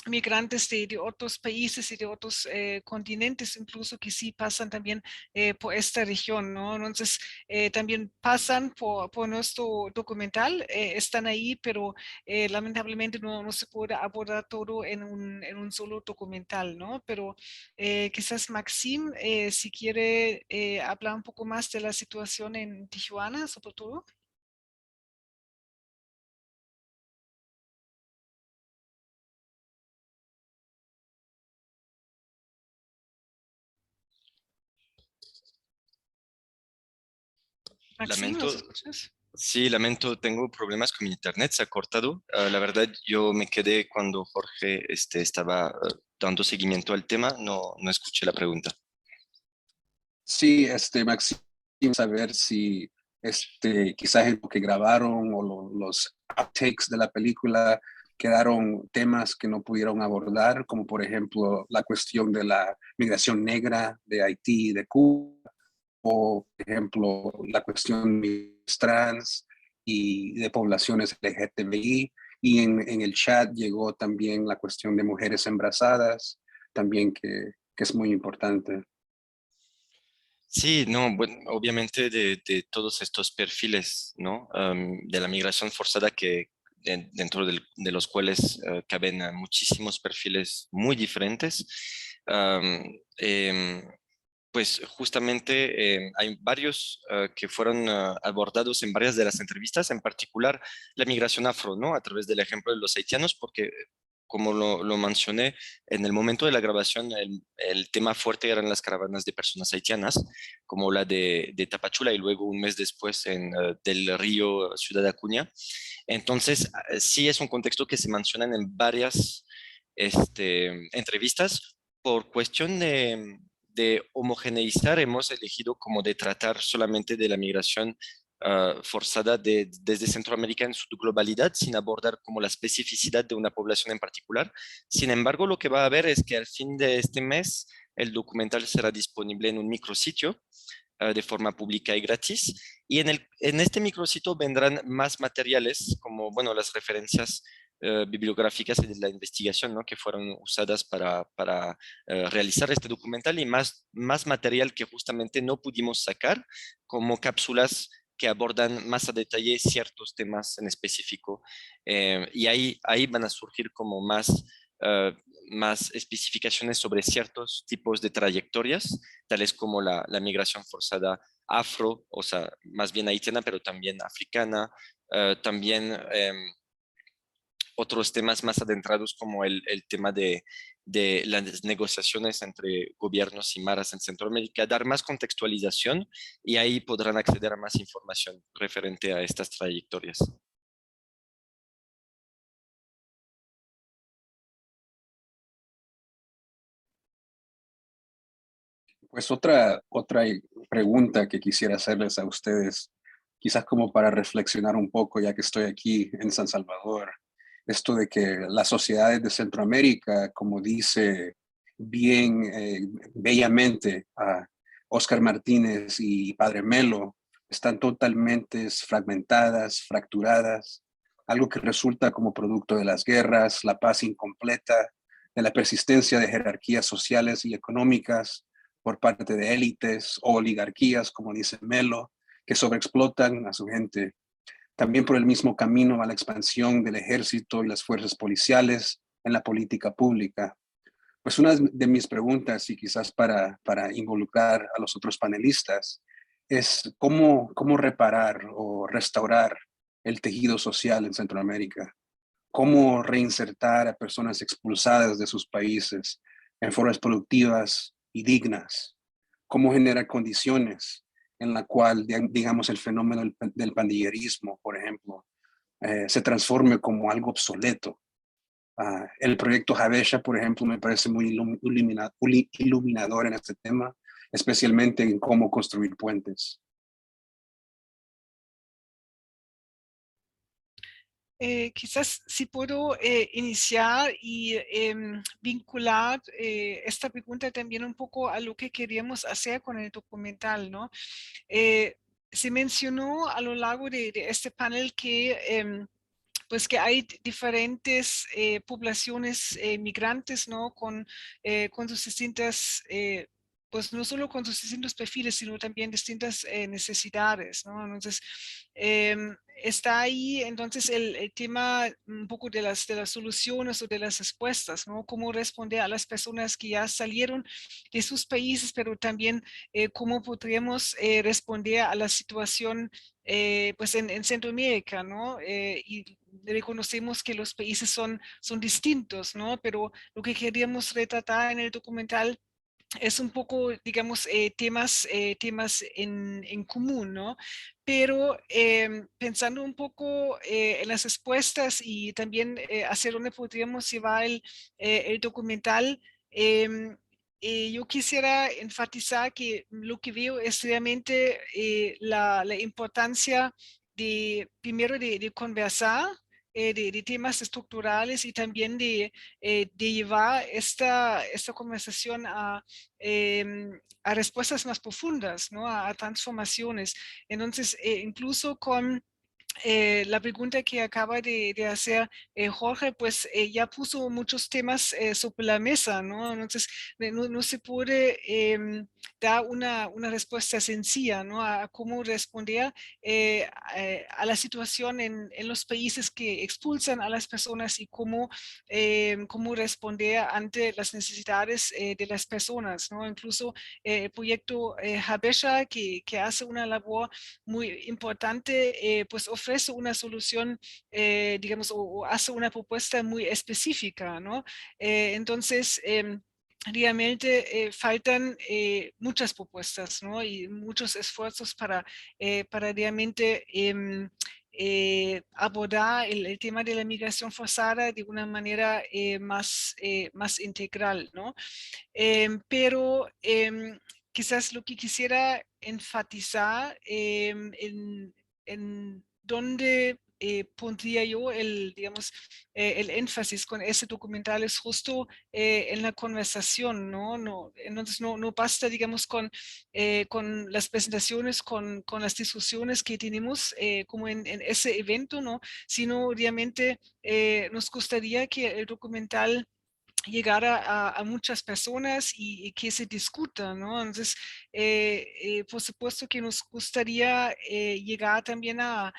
migrantes de otros países y de otros continentes, incluso que sí pasan también por esta región, ¿no? Entonces, también pasan por nuestro documental, están ahí, pero lamentablemente no se puede abordar todo en un solo documental, ¿no? Pero quizás Maxim, si quiere hablar un poco más de la situación en Tijuana, sobre todo. Maxim, ¿nos Lamento, escuchas? sí, lamento, tengo problemas con mi internet, se ha cortado. La verdad, yo me quedé cuando Jorge estaba dando seguimiento al tema, no escuché la pregunta. Sí, Maxim, saber si quizás en lo que grabaron o los outtakes de la película quedaron temas que no pudieron abordar, como por ejemplo la cuestión de la migración negra de Haití y de Cuba, o por ejemplo la cuestión de trans y de poblaciones LGTBI. Y en el chat llegó también la cuestión de mujeres embarazadas, también que es muy importante. Sí, no, bueno, obviamente de todos estos perfiles, ¿no? De la migración forzada que dentro de los cuales caben muchísimos perfiles muy diferentes. am, em, pues justamente hay varios que fueron abordados en varias de las entrevistas, en particular la migración afro, ¿no? A través del ejemplo de los haitianos, porque como lo mencioné, en el momento de la grabación el tema fuerte eran las caravanas de personas haitianas, como la de Tapachula y luego un mes después en del Río Ciudad Acuña. Entonces, sí es un contexto que se menciona en varias entrevistas por cuestión de homogeneizar, hemos elegido como de tratar solamente de la migración forzada desde Centroamérica en su globalidad, sin abordar como la especificidad de una población en particular. Sin embargo, lo que va a haber es que al fin de este mes el documental será disponible en un micrositio de forma pública y gratis. Y en este micrositio vendrán más materiales, como bueno, las referencias bibliográficas y de la investigación, ¿no? Que fueron usadas para realizar este documental y más material que justamente no pudimos sacar, como cápsulas que abordan más a detalle ciertos temas en específico. Y ahí van a surgir como más especificaciones sobre ciertos tipos de trayectorias, tales como la migración forzada afro, o sea, más bien haitiana, pero también africana, también otros temas más adentrados como el tema de las negociaciones entre gobiernos y maras en Centroamérica, dar más contextualización y ahí podrán acceder a más información referente a estas trayectorias. Pues otra pregunta que quisiera hacerles a ustedes, quizás como para reflexionar un poco, ya que estoy aquí en San Salvador, esto de que las sociedades de Centroamérica, como dice bien bellamente a Oscar Martínez y Padre Melo, están totalmente fragmentadas, fracturadas, algo que resulta como producto de las guerras, la paz incompleta, de la persistencia de jerarquías sociales y económicas por parte de élites o oligarquías, como dice Melo, que sobreexplotan a su gente. También por el mismo camino a la expansión del ejército y las fuerzas policiales en la política pública. Pues una de mis preguntas, y quizás para involucrar a los otros panelistas, es cómo reparar o restaurar el tejido social en Centroamérica, cómo reinsertar a personas expulsadas de sus países en formas productivas y dignas, cómo generar condiciones en la cual, digamos, el fenómeno del pandillerismo, por ejemplo, se transforme como algo obsoleto. El proyecto Habesha, por ejemplo, me parece muy iluminador en este tema, especialmente en cómo construir puentes. Quizás si puedo iniciar y vincular esta pregunta también un poco a lo que queríamos hacer con el documental, ¿no? Se mencionó a lo largo de este panel que pues que hay diferentes poblaciones migrantes, ¿no? Con sus distintas, pues no solo con sus distintos perfiles, sino también distintas necesidades, ¿no? Entonces, está ahí entonces el tema un poco de las soluciones o de las respuestas, ¿no? Cómo responder a las personas que ya salieron de sus países, pero también cómo podríamos responder a la situación pues en Centroamérica, ¿no? Y reconocemos que los países son distintos, ¿no? Pero lo que queríamos retratar en el documental es un poco, digamos, temas en común, ¿no? Pero pensando un poco en las respuestas y también hacia dónde podríamos llevar el documental, yo quisiera enfatizar que lo que veo es realmente la importancia de, primero, de conversar, de temas estructurales y también de llevar esta conversación a respuestas más profundas, ¿no? A transformaciones. Entonces, incluso con la pregunta que acaba de hacer Jorge, pues ya puso muchos temas sobre la mesa, ¿no? Entonces, no se puede dar una respuesta sencilla, ¿no? A cómo responder a la situación en los países que expulsan a las personas y cómo responder ante las necesidades de las personas, ¿no? Incluso el proyecto Habesha, que hace una labor muy importante, pues ofrece una solución, digamos, o hace una propuesta muy específica, ¿no? Entonces, realmente faltan muchas propuestas, ¿no? Y muchos esfuerzos para realmente abordar el tema de la migración forzada de una manera más integral, ¿no? Pero quizás lo que quisiera enfatizar en dónde pondría yo digamos, el énfasis con ese documental es justo en la conversación, ¿no? Entonces no basta, digamos, con las presentaciones, con las discusiones que tenemos como en ese evento, ¿no? Sino realmente nos gustaría que el documental llegar a muchas personas y que se discuta, ¿no? Entonces, por supuesto que nos gustaría llegar también a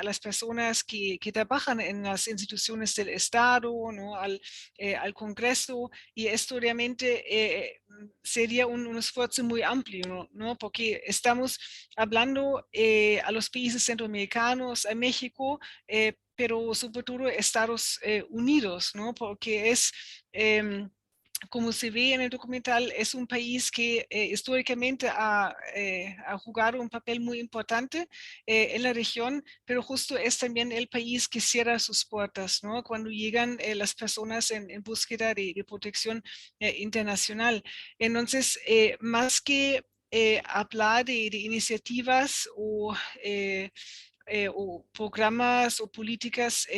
las personas que trabajan en las instituciones del Estado, ¿no? Al Congreso, y esto realmente sería un esfuerzo muy amplio, ¿no? Porque estamos hablando a los países centroamericanos, a México, pero sobre todo Estados Unidos, ¿no? Porque como se ve en el documental, es un país que históricamente ha jugado un papel muy importante en la región, pero justo es también el país que cierra sus puertas, ¿no? Cuando llegan las personas en búsqueda de protección internacional. Entonces, más que hablar de iniciativas o programas o políticas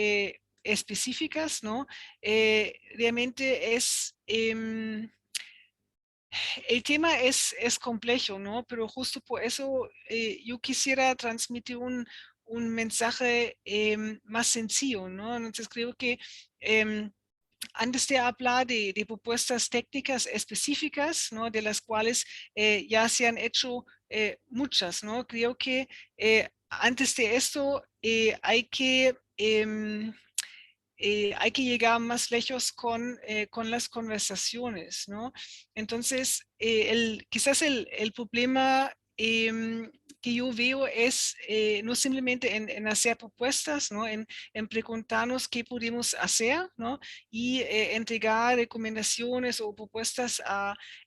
específicas, ¿no? Realmente es el tema es complejo, ¿no? Pero justo por eso yo quisiera transmitir un mensaje más sencillo, ¿no? Entonces creo que antes de hablar de propuestas técnicas específicas, ¿no? De las cuales ya se han hecho muchas, ¿no? Creo que antes de esto hay que llegar más lejos con las conversaciones, ¿no? Entonces, quizás el problema que yo veo es no simplemente en hacer propuestas, ¿no? En preguntarnos qué podemos hacer, ¿no? Y entregar recomendaciones o propuestas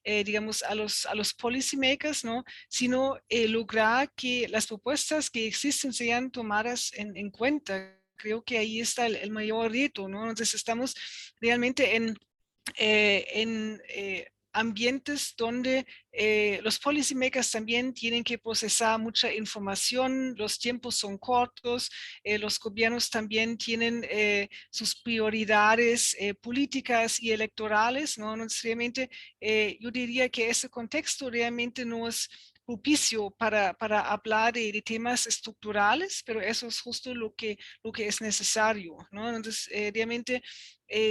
digamos, a los policymakers, ¿no? Sino lograr que las propuestas que existen sean tomadas en cuenta. Creo que ahí está el mayor reto, ¿no? Entonces estamos realmente en ambientes donde los policymakers también tienen que procesar mucha información, los tiempos son cortos, los gobiernos también tienen sus prioridades políticas y electorales, ¿no? No necesariamente, yo diría que ese contexto realmente no es propicio para hablar de temas estructurales, pero eso es justo lo que es necesario, ¿no? Entonces, realmente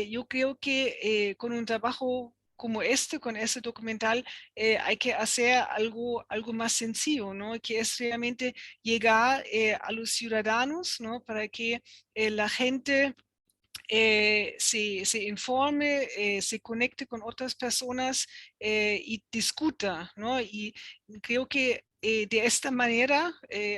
yo creo que con un trabajo como este, con este documental, hay que hacer algo más sencillo, ¿no? Que es realmente llegar a los ciudadanos, ¿no? Para que la gente se informe, se conecte con otras personas y discuta, ¿no? Y creo que de esta manera,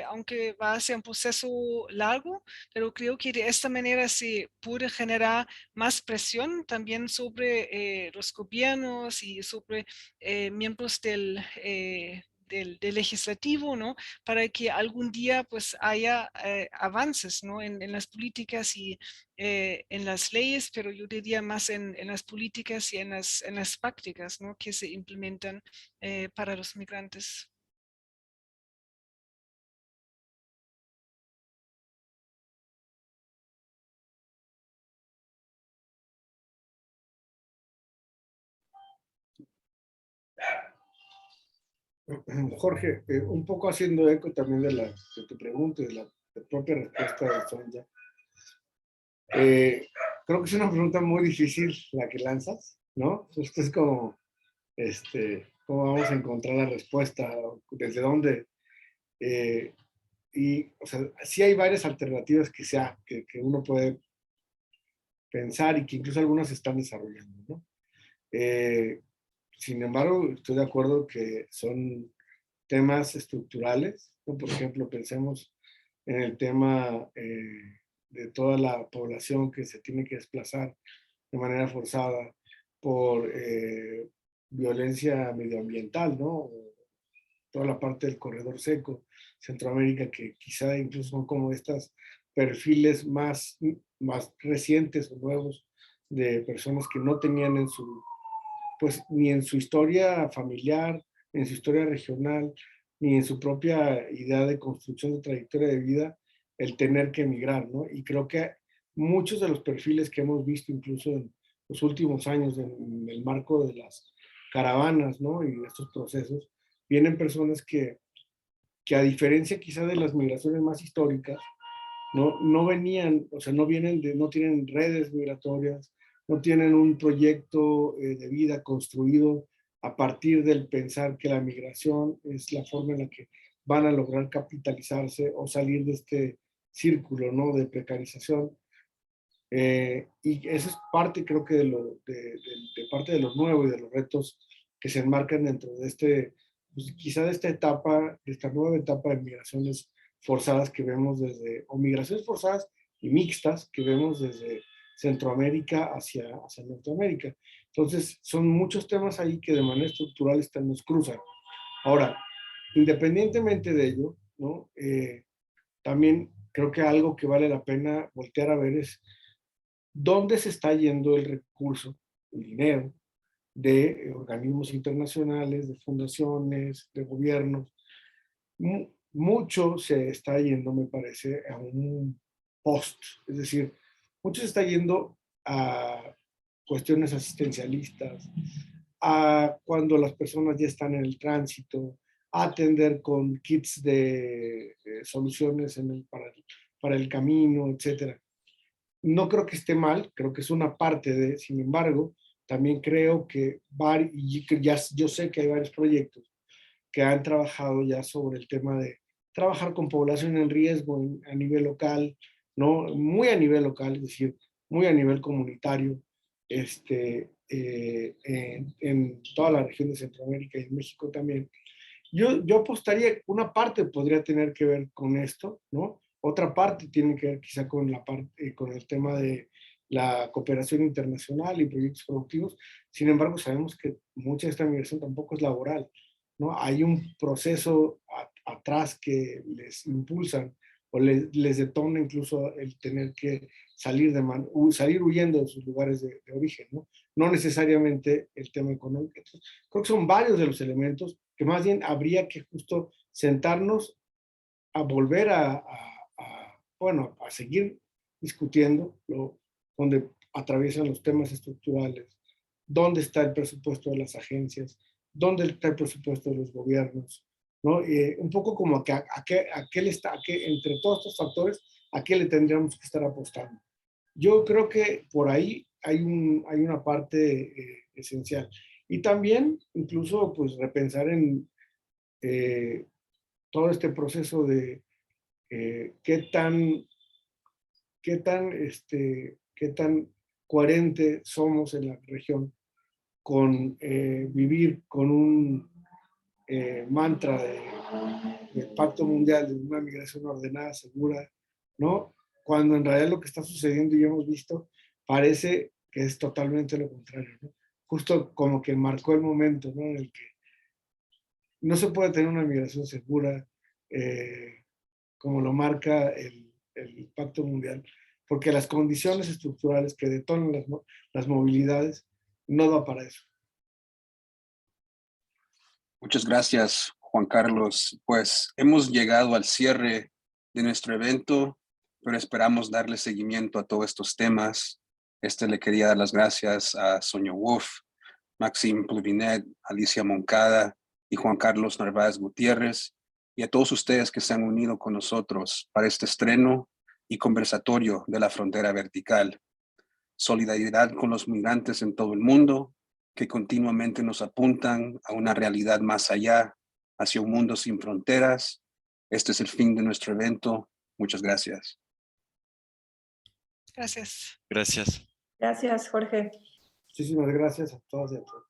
aunque va a ser un proceso largo, pero creo que de esta manera se puede generar más presión también sobre los gobiernos y sobre miembros del legislativo, ¿no? Para que algún día pues haya avances, ¿no? En las políticas y en las leyes, pero yo diría más en las políticas y en las prácticas, ¿no? Que se implementan para los migrantes. Jorge, un poco haciendo eco también de tu pregunta y de la propia respuesta de Sonja. Creo que es una pregunta muy difícil la que lanzas, ¿no? Esto es como, ¿cómo vamos a encontrar la respuesta? ¿Desde dónde? Y, o sea, sí hay varias alternativas que uno puede pensar y que incluso algunas se están desarrollando, ¿no? Sin embargo, estoy de acuerdo que son temas estructurales, ¿no? Por ejemplo, pensemos en el tema de toda la población que se tiene que desplazar de manera forzada por violencia medioambiental, ¿no? Toda la parte del corredor seco, Centroamérica, que quizá incluso son como estos perfiles más recientes o nuevos de personas que no tenían pues ni en su historia familiar, ni en su historia regional, ni en su propia idea de construcción de trayectoria de vida, el tener que emigrar, ¿no? Y creo que muchos de los perfiles que hemos visto incluso en los últimos años en el marco de las caravanas, ¿no? Y de estos procesos, vienen personas que a diferencia quizá de las migraciones más históricas, no venían, o sea, no tienen redes migratorias, no tienen un proyecto de vida construido a partir del pensar que la migración es la forma en la que van a lograr capitalizarse o salir de este círculo, ¿no? De precarización. Y eso es parte, creo que, de parte de lo nuevo y de los retos que se enmarcan dentro de pues, quizá de esta etapa, de esta nueva etapa de migraciones forzadas que vemos o migraciones forzadas y mixtas que vemos desde Centroamérica hacia Norteamérica. Entonces, son muchos temas ahí que de manera estructural nos cruzan. Ahora, independientemente de ello, ¿no? También creo que algo que vale la pena voltear a ver es dónde se está yendo el recurso, el dinero, de organismos internacionales, de fundaciones, de gobiernos. Mucho se está yendo, me parece, a un post, es decir, mucho se está yendo a cuestiones asistencialistas, a cuando las personas ya están en el tránsito, a atender con kits de soluciones para el camino, etc. No creo que esté mal, creo que es una parte de, sin embargo, también creo que yo sé que hay varios proyectos que han trabajado ya sobre el tema de trabajar con población en riesgo a nivel local, ¿no? Muy a nivel local, es decir, muy a nivel comunitario, en toda la región de Centroamérica y en México también. Yo apostaría, una parte podría tener que ver con esto, ¿no? Otra parte tiene que ver quizá con con el tema de la cooperación internacional y proyectos productivos. Sin embargo, sabemos que mucha de esta migración tampoco es laboral, ¿no? Hay un proceso atrás que les impulsan o les detona incluso el tener que salir huyendo de sus lugares de origen, ¿no? No necesariamente el tema económico. Entonces, creo que son varios de los elementos que más bien habría que justo sentarnos a volver bueno, a seguir discutiendo donde atraviesan los temas estructurales, dónde está el presupuesto de las agencias, dónde está el presupuesto de los gobiernos, ¿no? Un poco como entre todos estos factores, ¿a qué le tendríamos que estar apostando? Yo creo que por ahí hay una parte esencial. Y también, incluso, pues repensar en todo este proceso de qué tan coherente somos en la región con vivir con un mantra del Pacto Mundial de una migración ordenada, segura, ¿no? Cuando en realidad lo que está sucediendo y hemos visto parece que es totalmente lo contrario, ¿no? Justo como que marcó el momento, ¿no? En el que no se puede tener una migración segura como lo marca el Pacto Mundial, porque las condiciones estructurales que detonan las movilidades no da para eso. Muchas gracias, Juan Carlos. Pues hemos llegado al cierre de nuestro evento, pero esperamos darle seguimiento a todos estos temas. Le quería dar las gracias a Sonia Wolf, Maxime Pluvinet, Alicia Moncada y Juan Carlos Narváez Gutiérrez, y a todos ustedes que se han unido con nosotros para este estreno y conversatorio de la frontera vertical. Solidaridad con los migrantes en todo el mundo, que continuamente nos apuntan a una realidad más allá, hacia un mundo sin fronteras. Este es el fin de nuestro evento. Muchas gracias. Gracias. Gracias. Gracias, Jorge. Muchísimas gracias a todas y a todos.